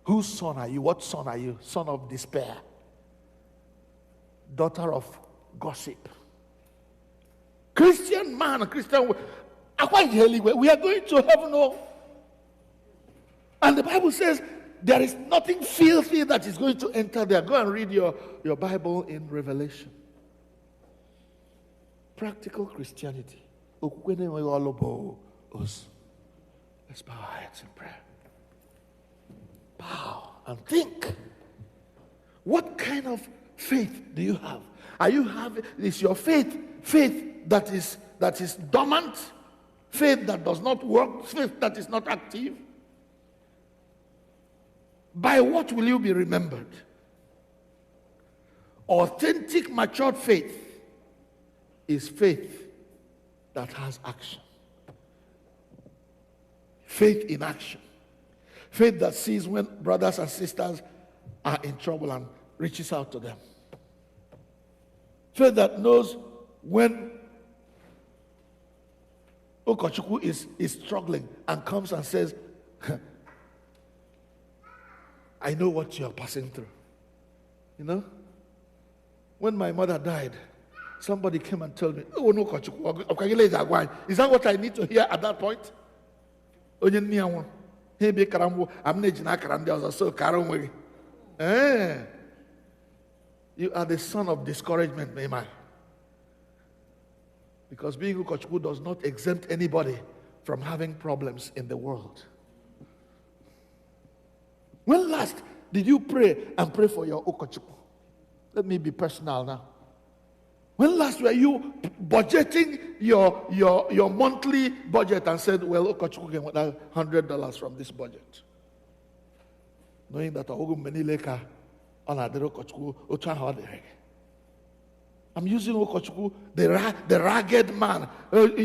Whose son are you? What son are you? Son of despair. Daughter of gossip. Christian man, Christian woman. We are going to heaven. No. And the Bible says there is nothing filthy that is going to enter there. Go and read your Bible in Revelation. Practical Christianity. Let's bow our heads in prayer. Bow and think. What kind of faith do you have? Is your faith that is dormant? Faith that does not work? Faith that is not active? By what will you be remembered? Authentic, matured faith is faith that has action. Faith in action. Faith that sees when brothers and sisters are in trouble and reaches out to them. Faith that knows when Chukwu is struggling and comes and says, I know what you're passing through. You know? When my mother died, somebody came and told me, oh, no, is that what I need to hear at that point? You are the son of discouragement, Nehemiah. Because being Ukochukwu does not exempt anybody from having problems in the world. When last did you pray for your Ukochukwu? Let me be personal now. When last were you budgeting your monthly budget and said, well, Ukochukwu can get $100 from this budget? Knowing that I'm using Ukochukwu, the ragged man, and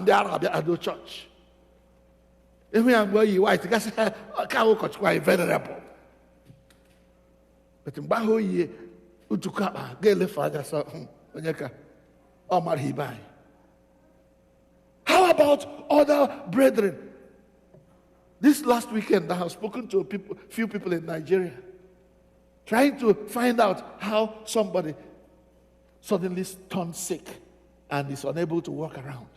the Arab church. If we are going white, because Ukochukwu is venerable. But in Bahoye, Utukapa, Gele Father, Onyeka, Omar Hibai. How about other brethren? This last weekend, I have spoken to a few people in Nigeria, trying to find out how somebody suddenly turned sick and is unable to walk around.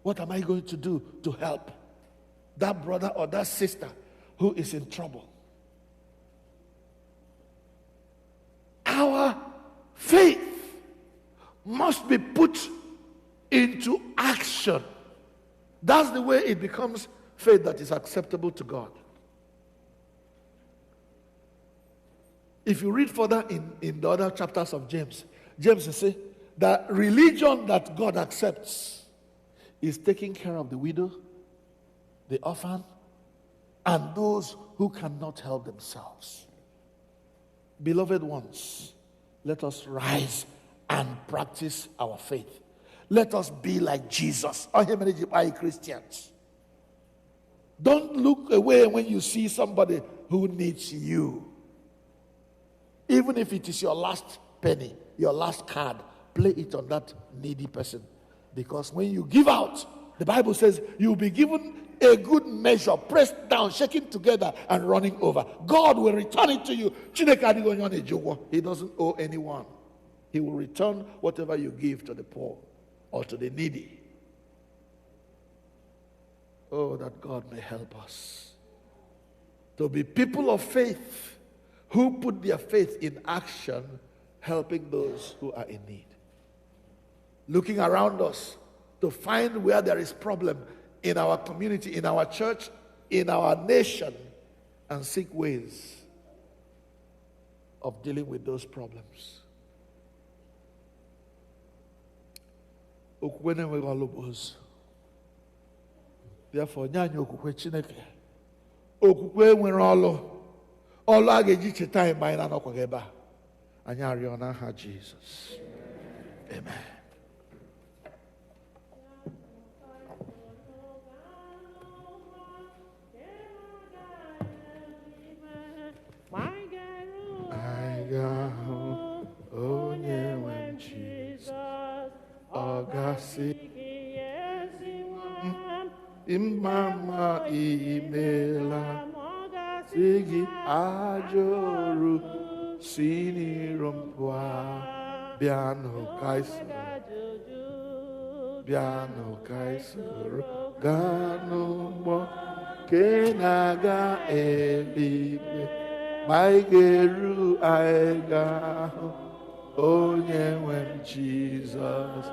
What am I going to do to help that brother or that sister who is in trouble? Our faith must be put into action. That's the way it becomes faith that is acceptable to God. If you read further in the other chapters of James, James will say that religion that God accepts is taking care of the widow, the orphan, and those who cannot help themselves. Beloved ones, let us rise and practice our faith. Let us be like Jesus. Onye-nwe-ayi Christians. Don't look away when you see somebody who needs you. Even if it is your last penny, your last card, play it on that needy person. Because when you give out, the Bible says you'll be given a good measure, pressed down, shaken together, and running over. God will return it to you. He doesn't owe anyone. He will return whatever you give to the poor or to the needy. Oh, that God may help us to be people of faith who put their faith in action, helping those who are in need. Looking around us to find where there is problem in our community, in our church, in our nation, and seek ways of dealing with those problems. Okwu enweghị ọlụ bụ ozu. Therefore, nye anyị okwukwe Chineke. Okwukwe nwere ọlụ. Ọlụ a ga-eji cheta anyị mgbe anyị na-anọkwaghị ebe a. Anyị arịọ n'aha Jizọs. Amen. Onye-nwe Jesus, ọgasị mama imela sị gị ajọrụ si n'iru m pụọ bịanụ ka anyị soro gaa n'ụgbọ nke na-aga eluigwe ma anyị ga-eru anyị ga-ahụ Onye-nwe Jizọs,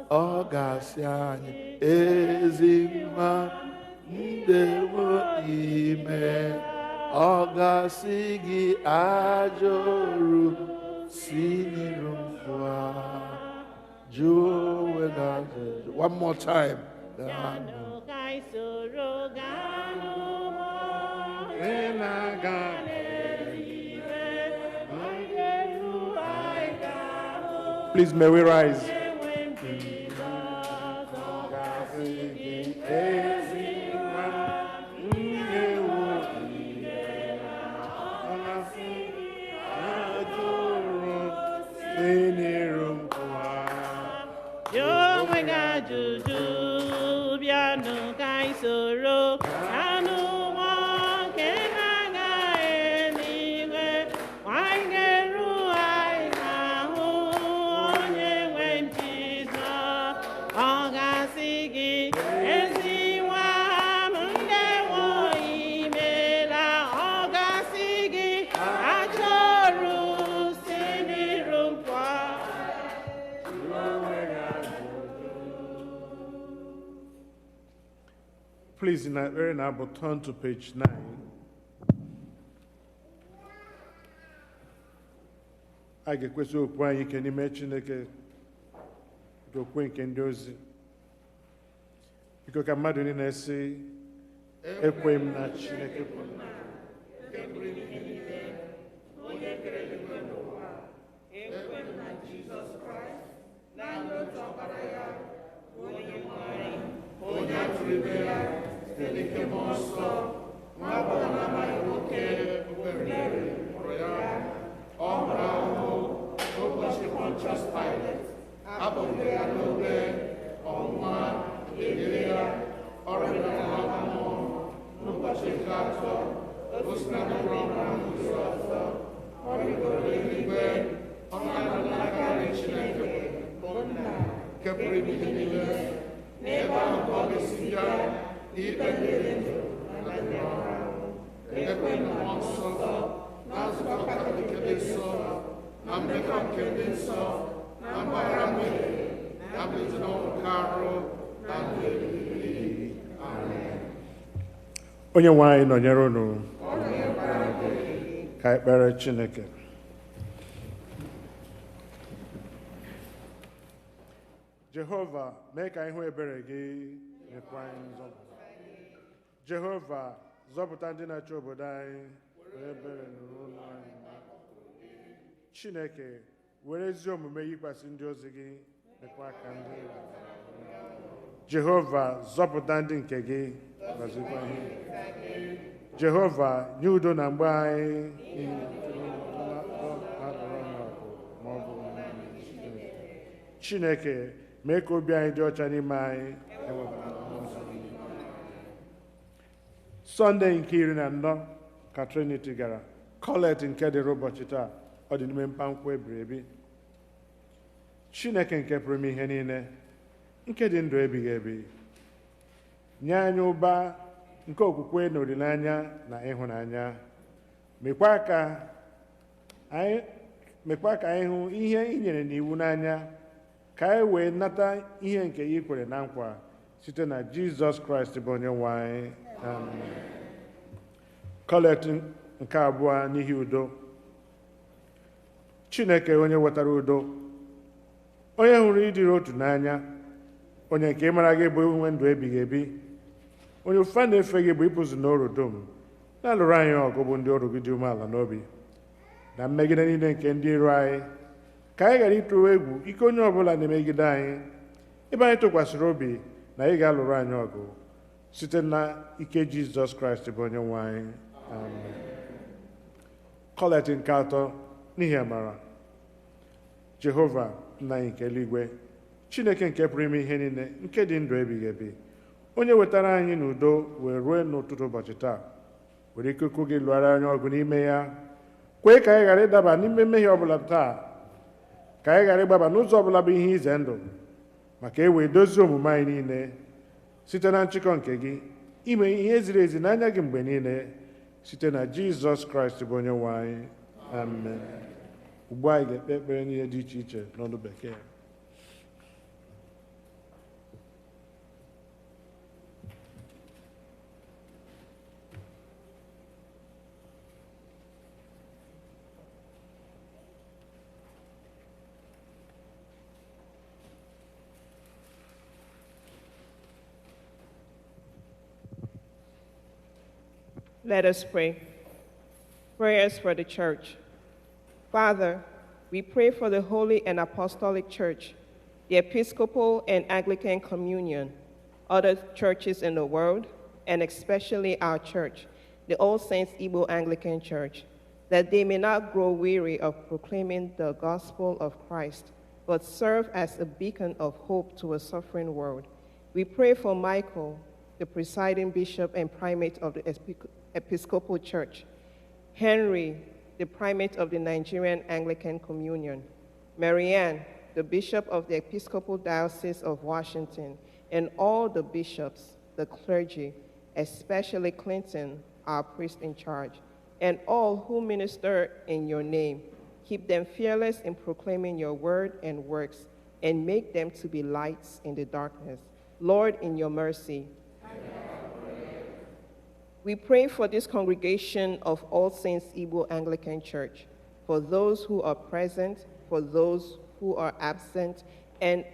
ọ ga-asị anyị ezi nwa ndewo ime, ọ ga-asị gị ajọrụ si n'iru m pụọ jụọ onwe gị ajụjụ. One more time. Please, may we rise. Please, in Ekpere Abu, turn to page 9. A ga-ekwesị okwu anyị ike n'ime Chineke nke okwu nke ndị ozi. Biko ka mmadụ niile na-esi ekwe m na Chineke bụ nna nke pụrụ ime ihe niile, onye kere eluigwe n'ụwa, ekwe m na Jizọs Kraịst, naanị otu ọkpara ya, Onye-nwe anyị, onye a tụrụ ime ya site n'ike mmụọ nsọ, nwa agbọghọ na-amaghị nwoke, Mary mụrụ ya, ọ nwụrụ anwụ n'ụbọchị Pontius Pilate, na mmekọ nke ndị nsọ, na mgbaghara mmehie, na mbilite n'ọnwụ nke arụ, na ndụ ebighị. Amen. Onye-nwe anyị nọnyere unu. Ka ekpere Chineke. Jehova, mee ka ihu ebere gị nyekwa anyị nzọpụta. Jehova, zọpụta ndị na-achị obodo anyị, were ebere nụrụ ụlọ anyị. Chineke, were ezi omume yikwasị ndị ozi gị, mekwa ka ndị Jehova, zọpụta ndị nke gị, gọzikwa ihe. Jehova, nye udo na mgbe anyị Chineke, mee ka obi anyị dị ọcha n'ime anyị. Sọnde nke 14 ka Trinity gara, Colet nke dịrị ụbọchị taa, ọ dị n'ime mkpamkpụ ebiri ebi. Chineke nke pụrụ ime ihe niile, nke dị ndụ ebighị ebi, nye anyị ụba nke okwukwe na olileanya na ịhụnanya. Mekwa ka anyị hụ ihe i nyere n'iwu n'anya, ka anyị wee nata ihe nke i kwere na nkwa site na Jizọs Kraịst bụ Onye-nwe anyị. Amen. Colet nke abụọ n'ihi udo. Chineke, onye wetara udo, onye hụrụ ịdịrị otu n'anya, onye nke ịmara gị bụ inwe ndụ ebighị ebi, onye ofufe na-efe gị bụ ịpụzụ n'oru dum, na-alụrụ anyị ọgụ bụ ndị ọrụ gị dị umeala n'obi na mmegide niile nke ndị iro anyị, ka anyị ghara ịtụ egwu ike onye ọbụla na-emegide anyị, ebe anyị tụkwasịrị obi na ị ga-alụrụ anyị ọgụ site na ike Jizọs Kraịst bụ Onye-nwe anyị. Amen. Colet nke atọ n'ihi amara. Jehova, nna anyị nke eluigwe, Chineke nke pụrụ ime ihe niile, nke dị ndụ ebighị ebi, onye wetara anyị n'udo wee ruo n'ụtụtụ ụbọchị taa, were ikuku gị lụọra anyị ọgụ n'ime ya. Kwee ka anyị ghara ịdaba n'ime mmehie ọbụla taa, ka anyị ghara ịgbaba n'ụzọ ọbụla bụ ihe ize ndụ, maka e wee dozie omume anyị niile site na nchịkọ nke gị, ime ihe ziri ezi n'anya gị mgbe niile, site na Jizọs Kraịst bụ Onye-nwe anyị. Amen. Ugbu anyị ga-ekpe ekpere n'ihe dị iche iche n'ọnụ Bekee. Let us pray. Prayers for the Church. Father, we pray for the Holy and Apostolic Church, the Episcopal and Anglican Communion, other churches in the world, and especially our church, the All Saints Igbo Anglican Church, that they may not grow weary of proclaiming the gospel of Christ, but serve as a beacon of hope to a suffering world. We pray for Michael, the presiding bishop and primate of the Episcopal Church, Henry, the primate of the Nigerian Anglican Communion, Marianne, the bishop of the Episcopal Diocese of Washington, and all the bishops, the clergy, especially Clinton, our priest in charge, and all who minister in your name. Keep them fearless in proclaiming your word and works, and make them to be lights in the darkness. Lord, in your mercy, we pray for this congregation of All Saints Igbo Anglican Church, for those who are present, for those who are absent, and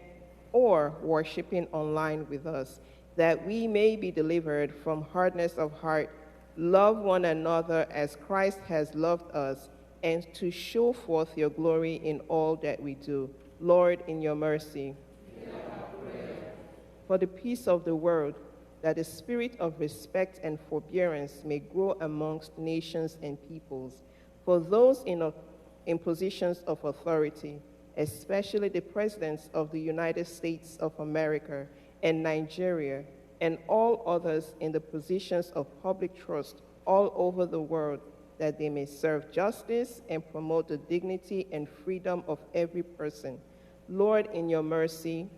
or worshiping online with us, that we may be delivered from hardness of heart, love one another as Christ has loved us, and to show forth your glory in all that we do. Lord, in your mercy. For the peace of the world, that the spirit of respect and forbearance may grow amongst nations and peoples. For those in positions of authority, especially the presidents of the United States of America and Nigeria, and all others in the positions of public trust all over the world, that they may serve justice and promote the dignity and freedom of every person. Lord, in your mercy.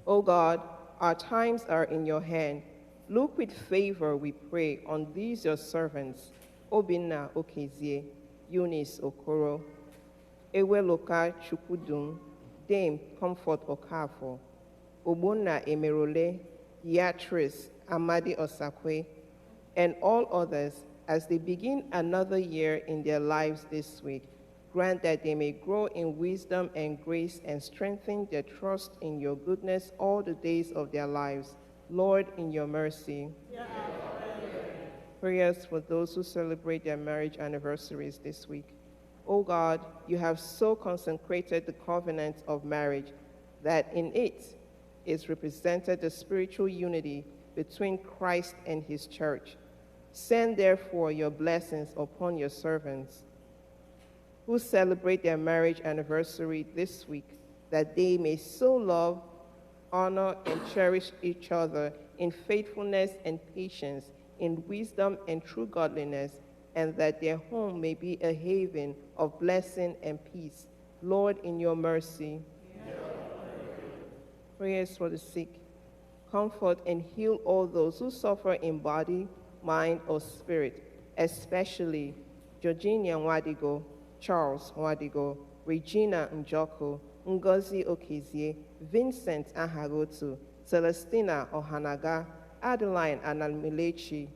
O God, our times are in your hand. Look with favor, we pray, on these your servants, Obinna Okezie, Eunice Okoro, Eweloka Chukwudum, Dame Comfort Okafor, Ogbonna Emerole, Beatrice Amadi Osakwe, and all others as they begin another year in their lives this week. Grant that they may grow in wisdom and grace and strengthen their trust in your goodness all the days of their lives. Lord, in your mercy. Prayers for those who celebrate their marriage anniversaries this week. O God, you have so consecrated the covenant of marriage that in it is represented the spiritual unity between Christ and his church. Send therefore your blessings upon your servants who celebrate their marriage anniversary this week, that they may so love, honor, and cherish each other in faithfulness and patience, in wisdom and true godliness, and that their home may be a haven of blessing and peace. Lord, in your mercy. Prayers for the sick. Comfort and heal all those who suffer in body, mind, or spirit, especially Georgina Nwadigo, Charles Nwadigo, Regina Njoko, Ngozi Okezie, Vincent Ahagotu, Celestina Ohanaga, Adeline Analmilechi,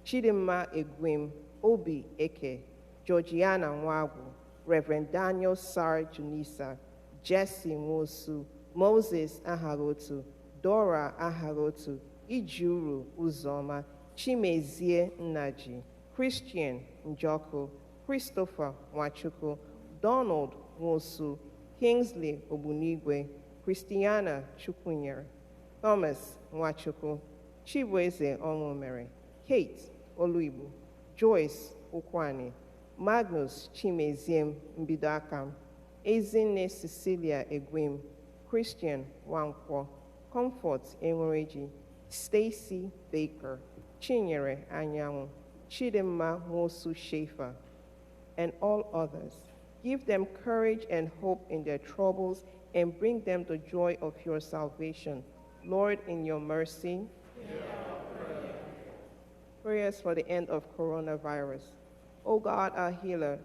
Chidimma Egwim, Obi Eke, Georgiana Nwagu, Reverend Daniel Sar Junisa, Jesse Mosu, Moses Ahagotu, Dora Ahagotu, Ijuru Uzoma, Chimezie Nnaji, Christian Njoko, Christopher Nwachukwu, Donald Nwosu, Kingsley Obunigwe, Christiana Chukwunyere, Thomas Nwachukwu, Chibueze Onwumere, Kate Oluibu, Joyce Ukwani, Magnus Chimeziem Mbidakam, Ezinne Cecilia Egwim, Christian Wankwo, Comfort Enwereji, Stacy Baker, Chinyere Anyanwu, Chidimma Mosu Schaefer, and all others. Give them courage and hope in their troubles and bring them the joy of your salvation. Lord, in your mercy. Prayers for the end of coronavirus. O God, our healer,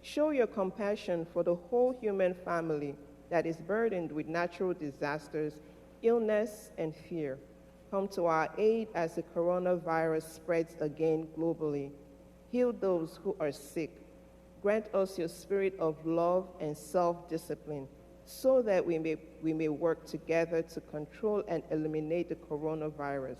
show your compassion for the whole human family that is burdened with natural disasters, illness, and fear. Come to our aid as the coronavirus spreads again globally. Heal those who are sick. Grant us your spirit of love and self-discipline so that we may work together to control and eliminate the coronavirus.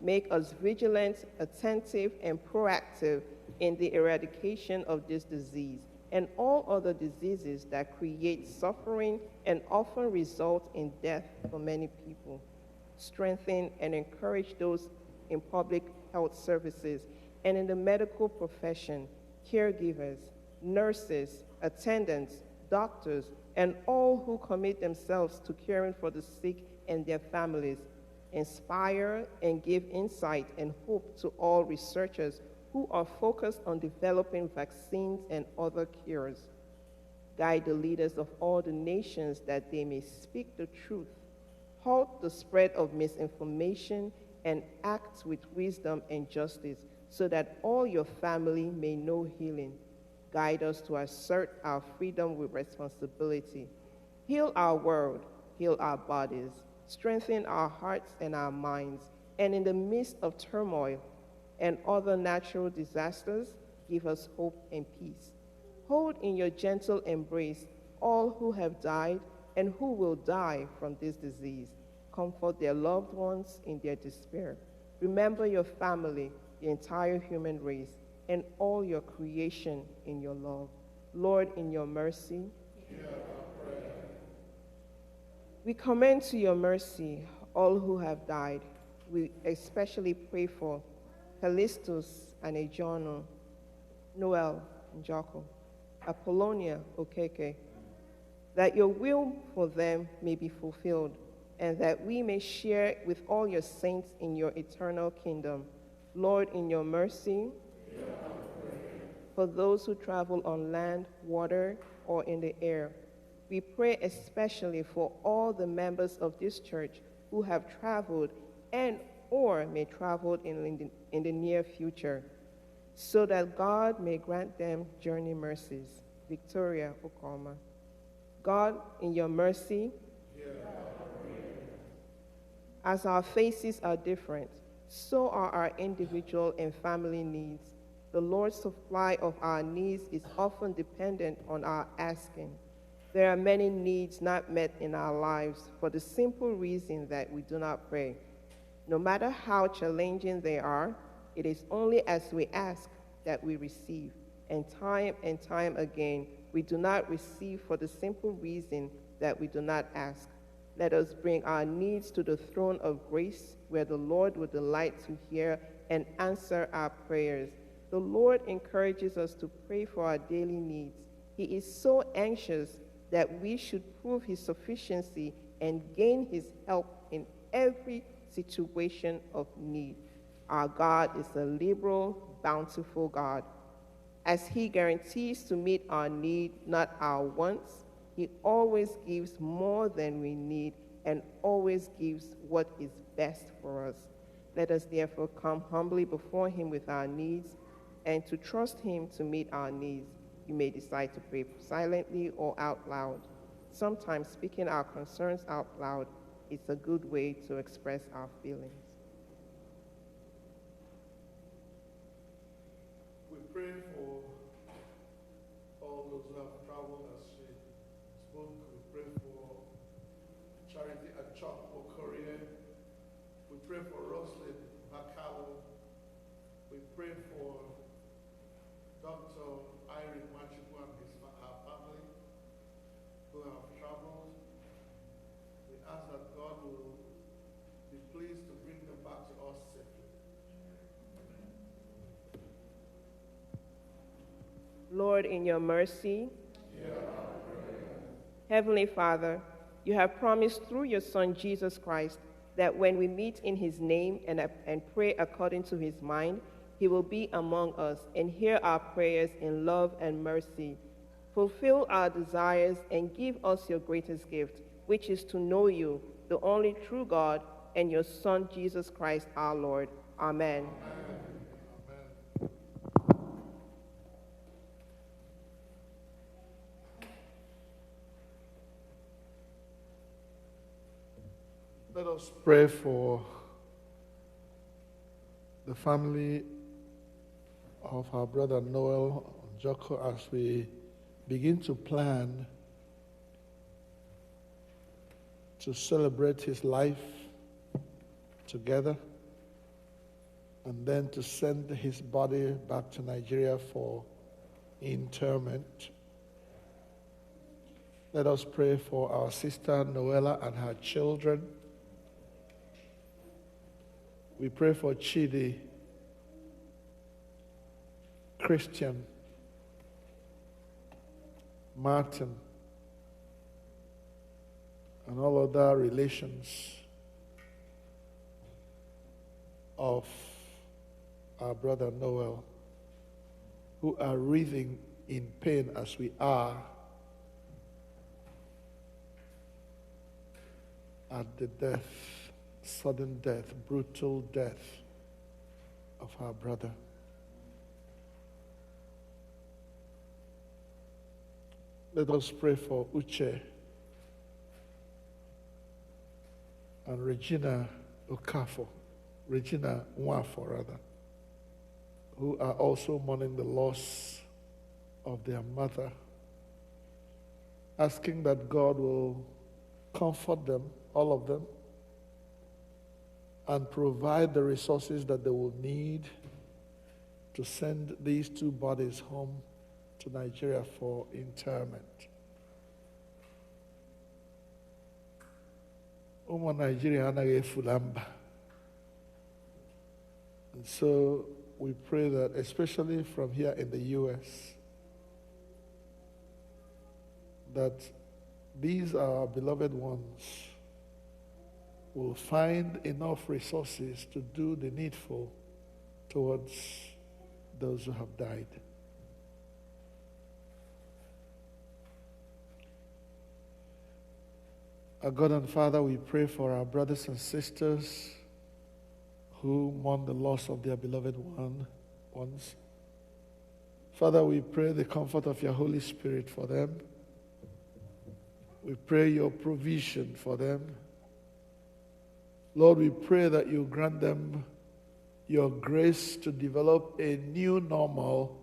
Make us vigilant, attentive, and proactive in the eradication of this disease and all other diseases that create suffering and often result in death for many people. Strengthen and encourage those in public health services and in the medical profession, caregivers, nurses, attendants, doctors, and all who commit themselves to caring for the sick and their families. Inspire and give insight and hope to all researchers who are focused on developing vaccines and other cures. Guide the leaders of all the nations that they may speak the truth, halt the spread of misinformation, and act with wisdom and justice so that all your family may know healing. Guide us to assert our freedom with responsibility. Heal our world, heal our bodies, strengthen our hearts and our minds, and in the midst of turmoil and other natural disasters, give us hope and peace. Hold in your gentle embrace all who have died and who will die from this disease. Comfort their loved ones in their despair. Remember your family, the entire human race, and all your creation in your love. Lord, in your mercy. We commend to your mercy all who have died. We especially pray for Callistus and Ejono, Noel Njoko, Apollonia Okeke, that your will for them may be fulfilled, and that we may share with all your saints in your eternal kingdom. Lord, in your mercy, for those who travel on land, water, or in the air, we pray especially for all the members of this church who have traveled and or may travel in the near future. so that God may grant them journey mercies. Victoria Okoma. God, in your mercy, as our faces are different, so are our individual and family needs. The Lord's supply of our needs is often dependent on our asking. There are many needs not met in our lives for the simple reason that we do not pray. No matter how challenging they are, it is only as we ask that we receive. And time again, we do not receive for the simple reason that we do not ask. Let us bring our needs to the throne of grace, where the Lord would delight to hear and answer our prayers. The Lord encourages us to pray for our daily needs. He is so anxious that we should prove his sufficiency and gain his help in every situation of need. Our God is a liberal, bountiful God. As he guarantees to meet our need, not our wants, he always gives more than we need and always gives what is best for us. Let us therefore come humbly before him with our needs and to trust him to meet our needs. You may decide to pray silently or out loud. Sometimes speaking our concerns out loud is a good way to express our feelings. We pray for all those who have traveled as she spoke. We pray for Charity Achok Okorie. We pray for Roslyn Bakalo. We pray for Dr. Ahiri and her family who have traveled. We ask that God will be pleased to bring them back to us safely. Lord, in your mercy, Heavenly Father, you have promised through your Son, Jesus Christ, that when we meet in his name and pray according to his mind, he will be among us and hear our prayers in love and mercy. Fulfill our desires and give us your greatest gift, which is to know you, the only true God, and your Son, Jesus Christ, our Lord. Amen. Let us pray for the family of our brother Noel Joko as we begin to plan to celebrate his life together and then to send his body back to Nigeria for interment. Let us pray for our sister Noella and her children. We pray for Chidi, Christian, Martin, and all other relations of our brother Noel who are writhing in pain as we are at the death, sudden death, brutal death of our brother. Let us pray for Uche and Regina Okafo, Regina Nwafo rather, who are also mourning the loss of their mother, asking that God will comfort them, all of them, and provide the resources that they will need to send these two bodies home to Nigeria for interment. Ụmụ Nigeria anaghị efula mba. And so we pray that, especially from here in the U.S., that these our beloved ones will find enough resources to do the needful towards those who have died. Our God and Father, we pray for our brothers and sisters who mourn the loss of their beloved ones. Father, we pray the comfort of your Holy Spirit for them. We pray your provision for them. Lord, we pray that you grant them your grace to develop a new normal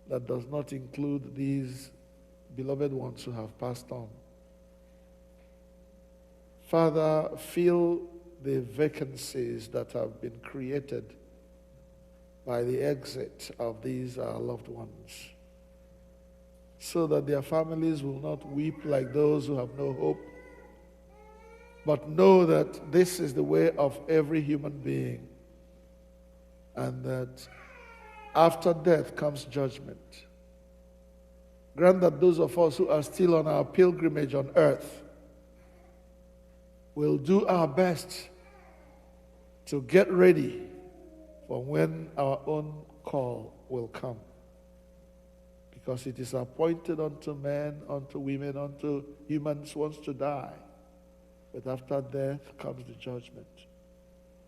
that does not include these beloved ones who have passed on. Father, fill the vacancies that have been created by the exit of these loved ones, so that their families will not weep like those who have no hope, but know that this is the way of every human being, and that after death comes judgment. Grant that those of us who are still on our pilgrimage on earth will do our best to get ready for when our own call will come. Because it is appointed unto men, unto women, unto humans once to die. But after death comes the judgment.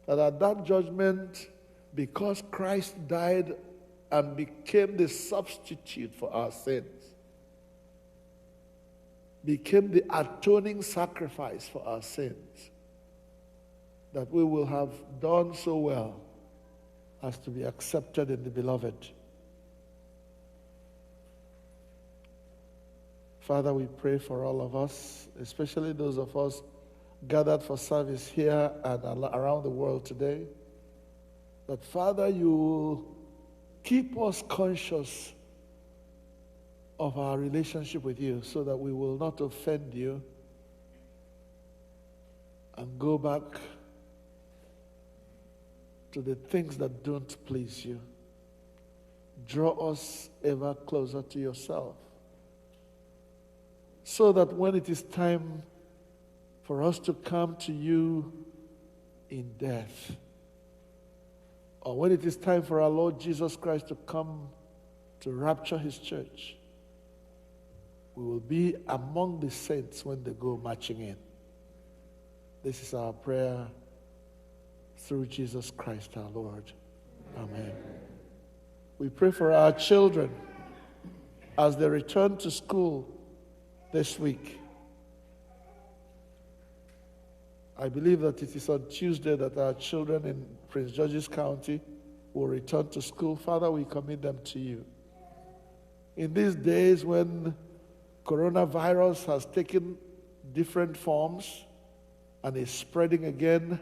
That at that judgment, because Christ died and became the substitute for our sins, became the atoning sacrifice for our sins, that we will have done so well as to be accepted in the beloved. Father, we pray for all of us, especially those of us gathered for service here and around the world today, that Father, you will keep us conscious of our relationship with you so that we will not offend you and go back to the things that don't please you. Draw us ever closer to yourself, so that when it is time for us to come to you in death, or when it is time for our Lord Jesus Christ to come to rapture his church, we will be among the saints when they go marching in. This is our prayer through Jesus Christ our Lord. Amen. We pray for our children as they return to school this week. I believe that it is on Tuesday that our children in Prince George's County will return to school. Father, we commit them to you. In these days when coronavirus has taken different forms and is spreading again,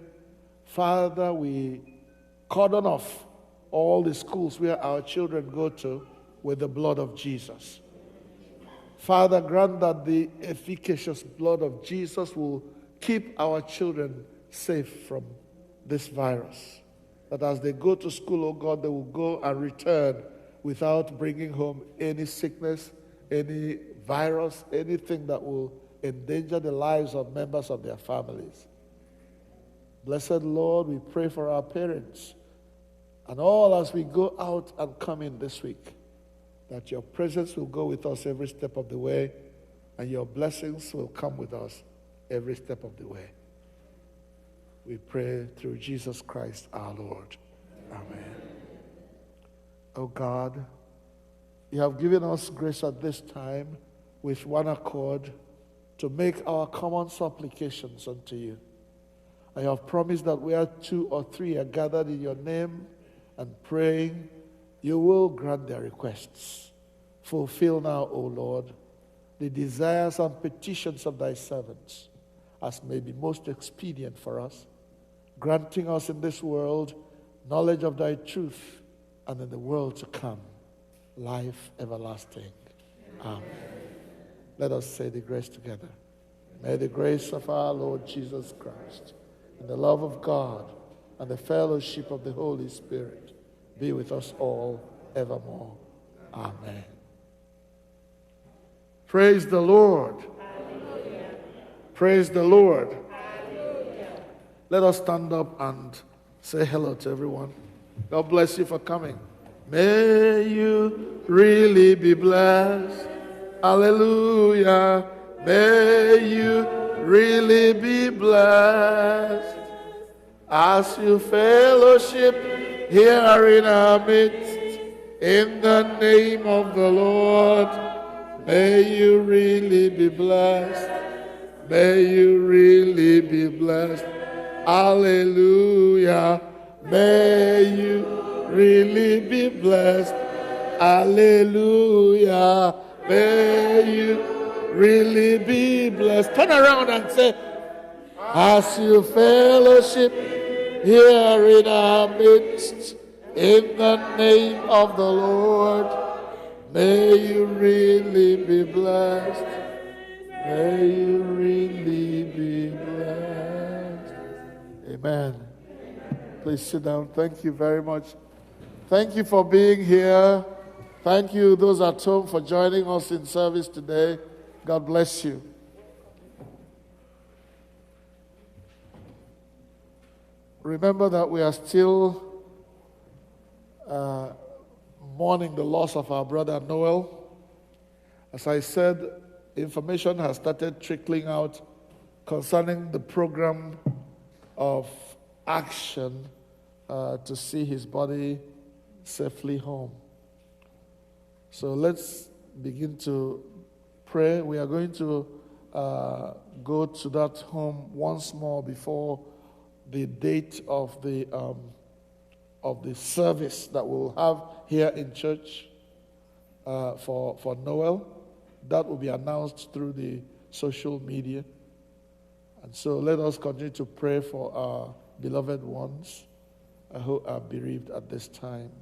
Father, we cordon off all the schools where our children go to with the blood of Jesus. Father, grant that the efficacious blood of Jesus will keep our children safe from this virus. That as they go to school, oh God, they will go and return without bringing home any sickness, any virus, anything that will endanger the lives of members of their families. Blessed Lord, we pray for our parents and all as we go out and come in this week, that your presence will go with us every step of the way and your blessings will come with us every step of the way. We pray through Jesus Christ our Lord. Amen. Oh God, you have given us grace at this time with one accord to make our common supplications unto you. I have promised that where 2 or 3 are gathered in your name and praying, you will grant their requests. Fulfill now, O Lord, the desires and petitions of thy servants, as may be most expedient for us, granting us in this world knowledge of thy truth, and in the world to come, life everlasting. Amen. Let us say the grace together. May the grace of our Lord Jesus Christ, and the love of God, and the fellowship of the Holy Spirit be with us all evermore. Amen. Praise the Lord. Hallelujah. Praise the Lord. Hallelujah. Let us stand up and say hello to everyone. God bless you for coming. May you really be blessed. Hallelujah. May you really be blessed as you fellowship here in our midst. In the name of the Lord, may you really be blessed. May you really be blessed. Hallelujah. May you really be blessed. Hallelujah. May you really be blessed. Turn around and say, as you fellowship here in our midst, in the name of the Lord, may you really be blessed. May you really be blessed. Amen. Please sit down. Thank you very much. Thank you for being here. Thank you, those at home, for joining us in service today. God bless you. Remember that we are still mourning the loss of our brother Noel. As I said, information has started trickling out concerning the program of action to see his body safely home. So let's begin to pray. We are going to go to that home once more before the date of the service that we'll have here in church for Noel. That will be announced through the social media. And so let us continue to pray for our beloved ones who are bereaved at this time.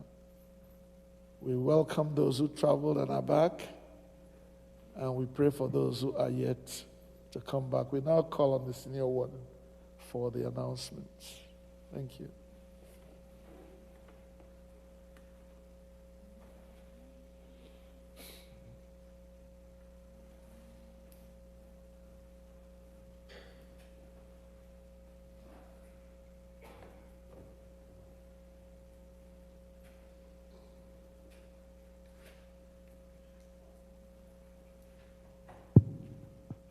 We welcome those who traveled and are back, and we pray for those who are yet to come back. We now call on the senior warden for the announcements. Thank you.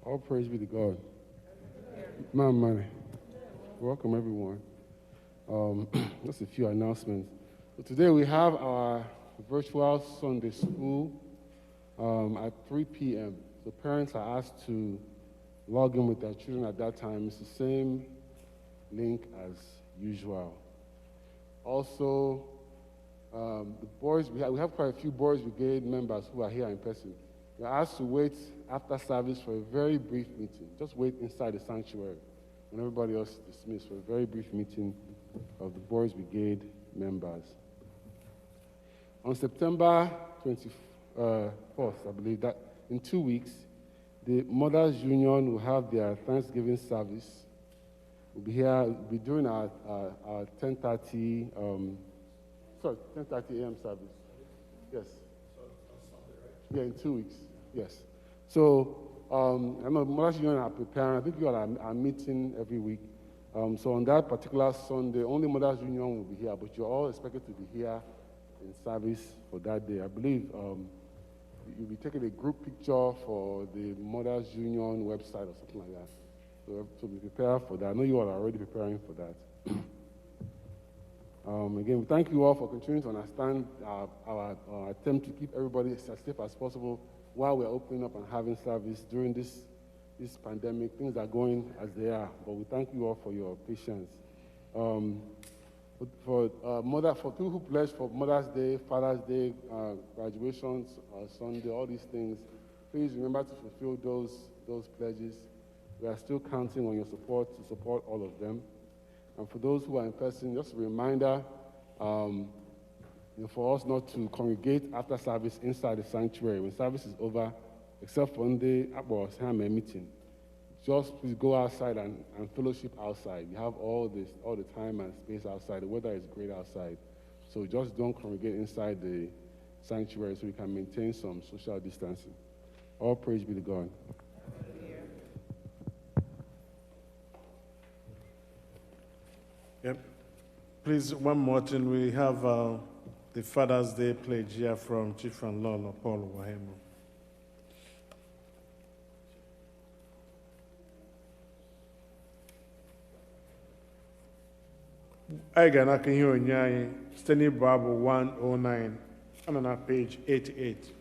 All praise be to God. Money. Welcome, everyone. Just a few announcements. So today we have our virtual Sunday school at 3 p.m. So parents are asked to log in with their children at that time. It's the same link as usual. Also, the boys, we have quite a few Boys Brigade members who are here in person. You're asked to wait after service for a very brief meeting. Just wait inside the sanctuary when everybody else is dismissed for a very brief meeting of the Boys Brigade members. On September 24th, I believe, that in 2 weeks, the Mothers Union will have their Thanksgiving service. We'll be here, we'll be doing our 10:30 a.m. service. Yes. Yeah, in 2 weeks, yes. So, I know Mothers Union are preparing. I think you all are meeting every week. So on that particular Sunday, only Mothers Union will be here, but you're all expected to be here in service for that day. I believe you'll be taking a group picture for the Mothers Union website or something like that. So be prepared for that. I know you all are already preparing for that. Again, we thank you all for continuing to understand our attempt to keep everybody as safe as possible while we're opening up and having service during this pandemic. Things are going as they are, but we thank you all for your patience. For people who pledged for Mother's Day, Father's Day, graduations, Sunday, all these things, please remember to fulfill those pledges. We are still counting on your support to support all of them. And for those who are in person, just a reminder for us not to congregate after service inside the sanctuary. When service is over, except for the Abua meeting, just please go outside and fellowship outside. You have all the time and space outside. The weather is great outside. So just don't congregate inside the sanctuary so we can maintain some social distancing. All praise be to God. Yep. Please, one more thing. We have the Father's Day pledge here from Chief and Lolo Paul Wahemo. Anyị ga-anaka ihe onyinye anyị site n'Igbo Abụ 109 I'm on page 88.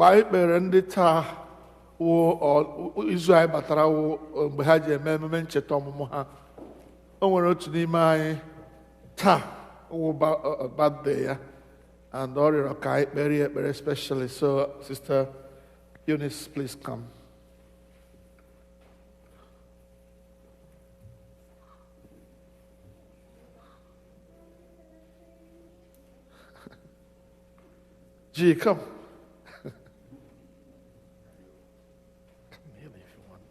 mgbe anyị kpere ndị taa izu anyị batara mgbe ha ji eme ememe ncheta ọmụmụ ha, o nwere otu n'ime anyị taa wụ birthday ya, and ọ rịọrọ ka anyị kpere ya ekpere especially. So Sister Eunice, please come. G, come. Come nearly if you want.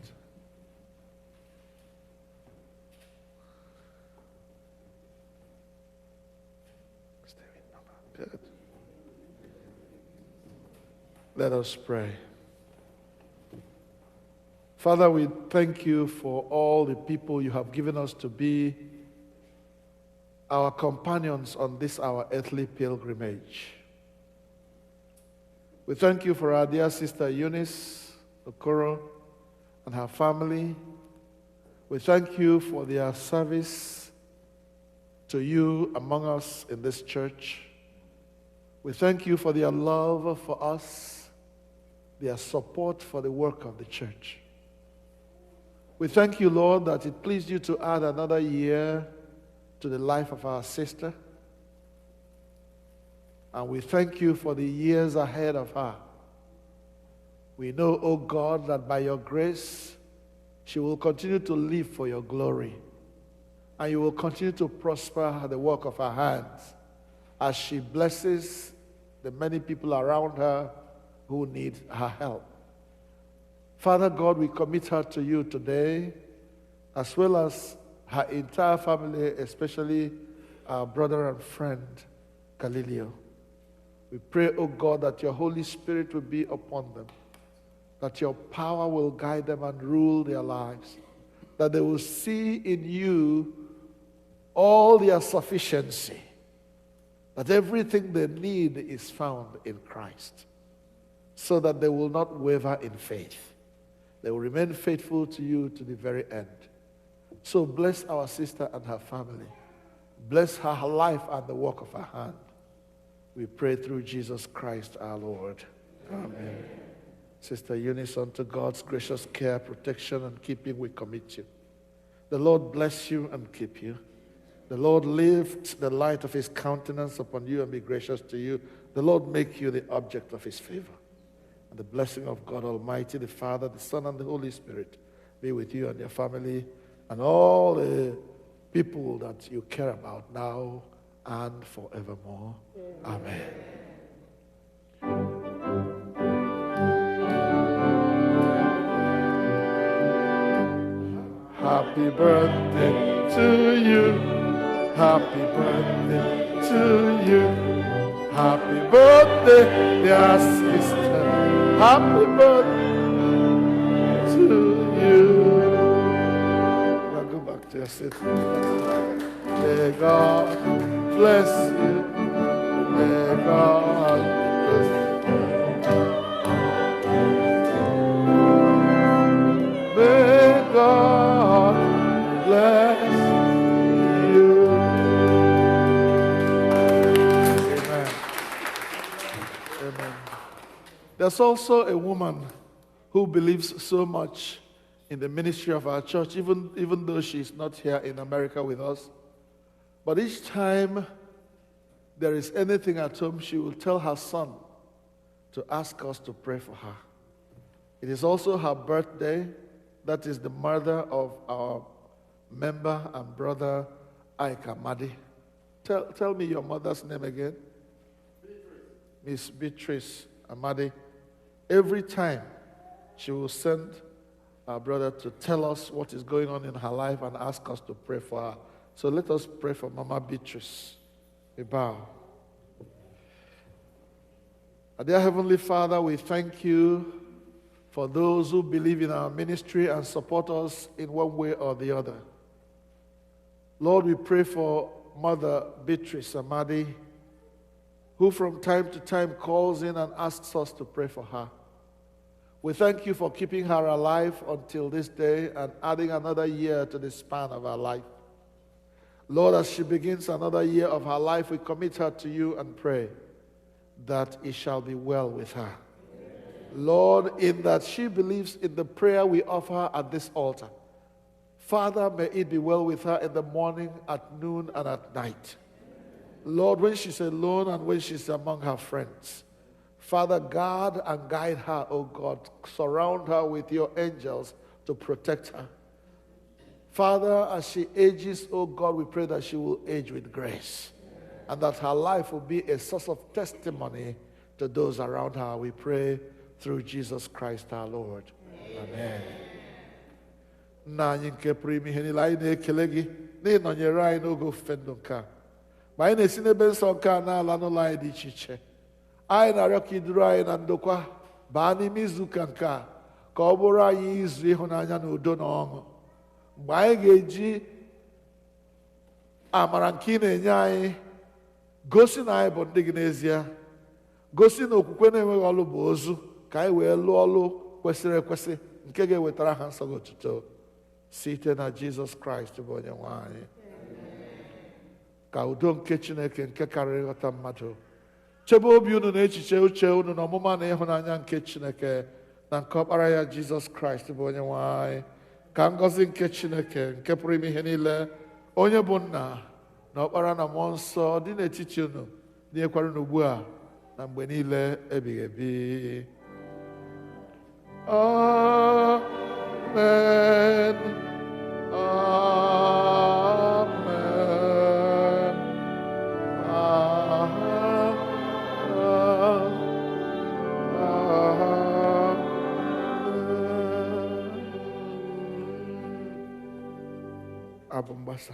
Stay with Mama. Good. Let us pray. Father, we thank you for all the people you have given us to be our companions on this our earthly pilgrimage. We thank you for our dear sister Eunice Okoro and her family. We thank you for their service to you among us in this church. We thank you for their love for us, their support for the work of the church. We thank you, Lord, that it pleased you to add another year to the life of our sister. And we thank you for the years ahead of her. We know, O God, that by your grace, she will continue to live for your glory. And you will continue to prosper the work of her hands as she blesses the many people around her who need her help. Father God, we commit her to you today, as well as her entire family, especially our brother and friend, Galileo. We pray, O God, that your Holy Spirit will be upon them, that your power will guide them and rule their lives, that they will see in you all their sufficiency, that everything they need is found in Christ, so that they will not waver in faith. They will remain faithful to you to the very end. So bless our sister and her family. Bless her life and the work of her hand. We pray through Jesus Christ our Lord. Amen. Sister Eunice, unto God's gracious care, protection, and keeping we commit you. The Lord bless you and keep you. The Lord lift the light of his countenance upon you and be gracious to you. The Lord make you the object of his favor. And the blessing of God Almighty, the Father, the Son, and the Holy Spirit be with you and your family and all the people that you care about now and forevermore. Amen. Happy birthday to you. Happy birthday to you. Happy birthday, dear sister. Happy birthday to you. Now go back to your seat. May God bless you. May God bless you. May God bless you. Amen. Amen. There's also a woman who believes so much in the ministry of our church, even though she's not here in America with us. But each time there is anything at home, she will tell her son to ask us to pray for her. It is also her birthday. That is the mother of our member and brother, Aika Madi. Tell me your mother's name again. Miss Beatrice Amadi. Every time she will send our brother to tell us what is going on in her life and ask us to pray for her. So let us pray for Mama Beatrice. We bow. Our dear Heavenly Father, we thank you for those who believe in our ministry and support us in one way or the other. Lord, we pray for Mother Beatrice Amadi, who from time to time calls in and asks us to pray for her. We thank you for keeping her alive until this day and adding another year to the span of her life. Lord, as she begins another year of her life, we commit her to you and pray that it shall be well with her. Lord, in that she believes in the prayer we offer at this altar. Father, may it be well with her in the morning, at noon, and at night. Lord, when she's alone and when she's among her friends, Father, guard and guide her, O God. Surround her with your angels to protect her. Father, as she ages, O God, we pray that she will age with grace and that her life will be a source of testimony to those around her. We pray through Jesus Christ our Lord. Amen. Nna anyị nke pụrụ ime ihe niile, anyị na-ekele gị na ịnọnyere anyị n'oge ofufe ndụ nke a. Ma anyị na-esi n'ebe nsọ nke a na-ala n'ụlọ anyị dị iche iche. Anyị na-arịọ ka iduru anyị na ndokwa baa n'ime izuụka nke a ka ọ bụrụ anyị izu ịhụnanya na udo na ọṅụ. Mgbe anyị ga-eji amara nke ị na-enye anyị gosi na anyị bụ ndị gị n'ezie, gosi na okwukwe na-enweghị ọlụ bụ ozu, ka anyị wee lụọ ọlụ kwesịrị ekwesị nke ga-ewetara ha nsọ gị otuto site na Jizọs Kraịst bụ Onye-nwe anyị. Ka udo nke Chineke nke karịrị nghọta mmadụ chebe obi unu na echiche uche unu na ọmụma na ịhụnanya nke Chineke na nke ọkpara ya Jizọs Kraịst bụ Onye-nwe anyị. Ka ngọzi nke Chineke nke pụrụ ime ihe niile, onye bụ nna na ọkpara na mmụọ nsọ dị n'etiti unu, dịnyekwara unu ugbu a na mgbe niile ebighị ebi. Amen. Amen. Abụ mgbasa.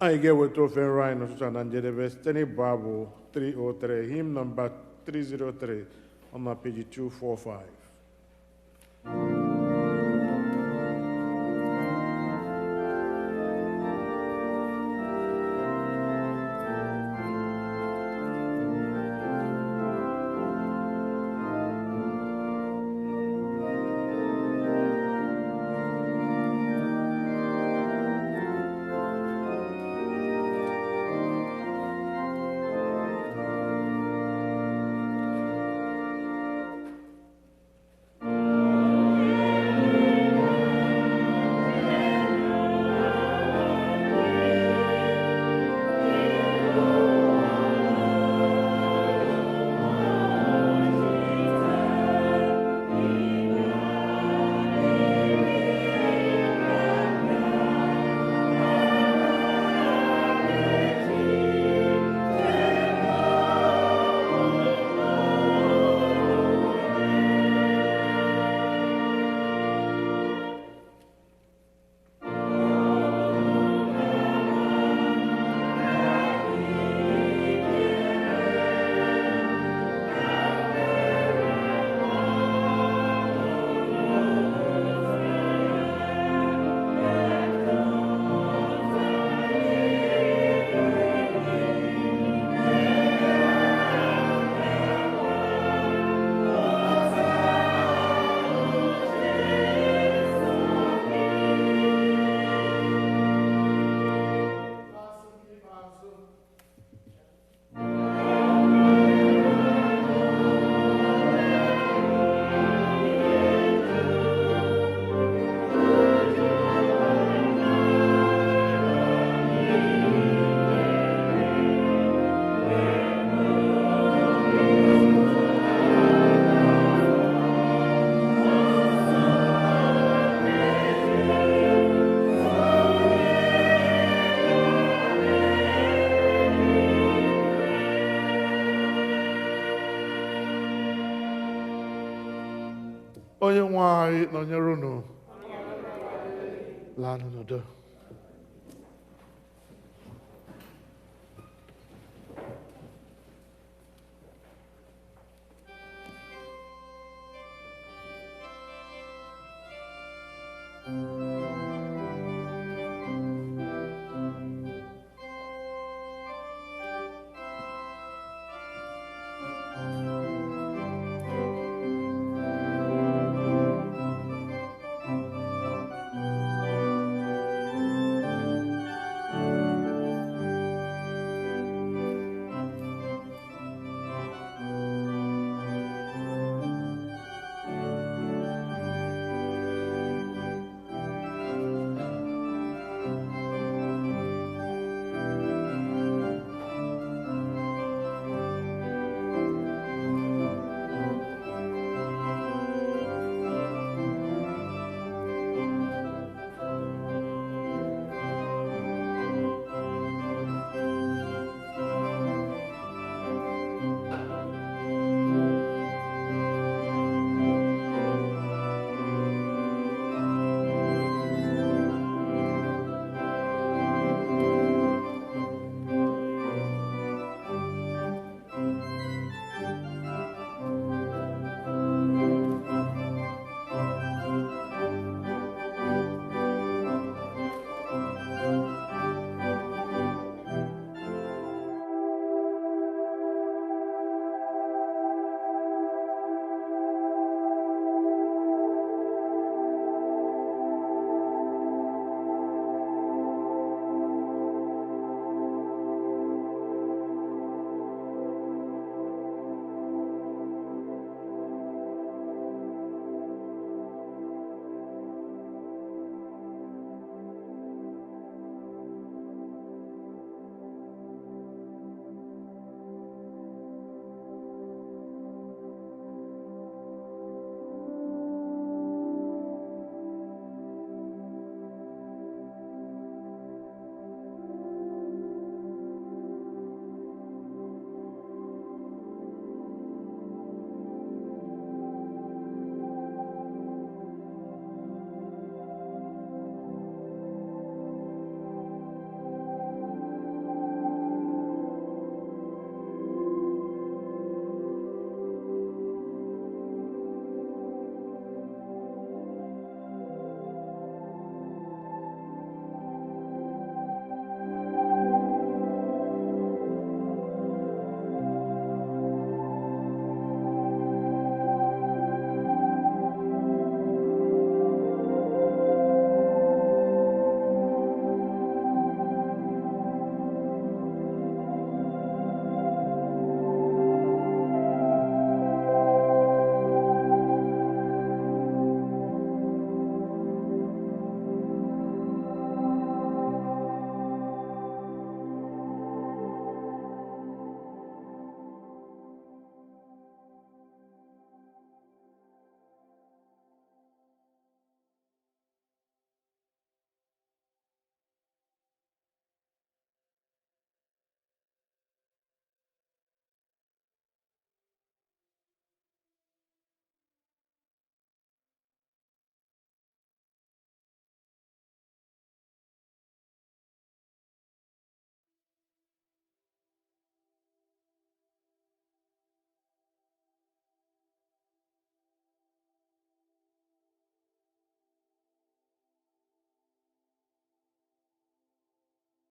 Anyị ga-eweta ofe nrọ anyị n'ụtụtụ a na njedebe site n'ịbụ abụ 303, hymn number 303 on page 245. Onye-nwe anyị nọnyere unu. Laa n'udo.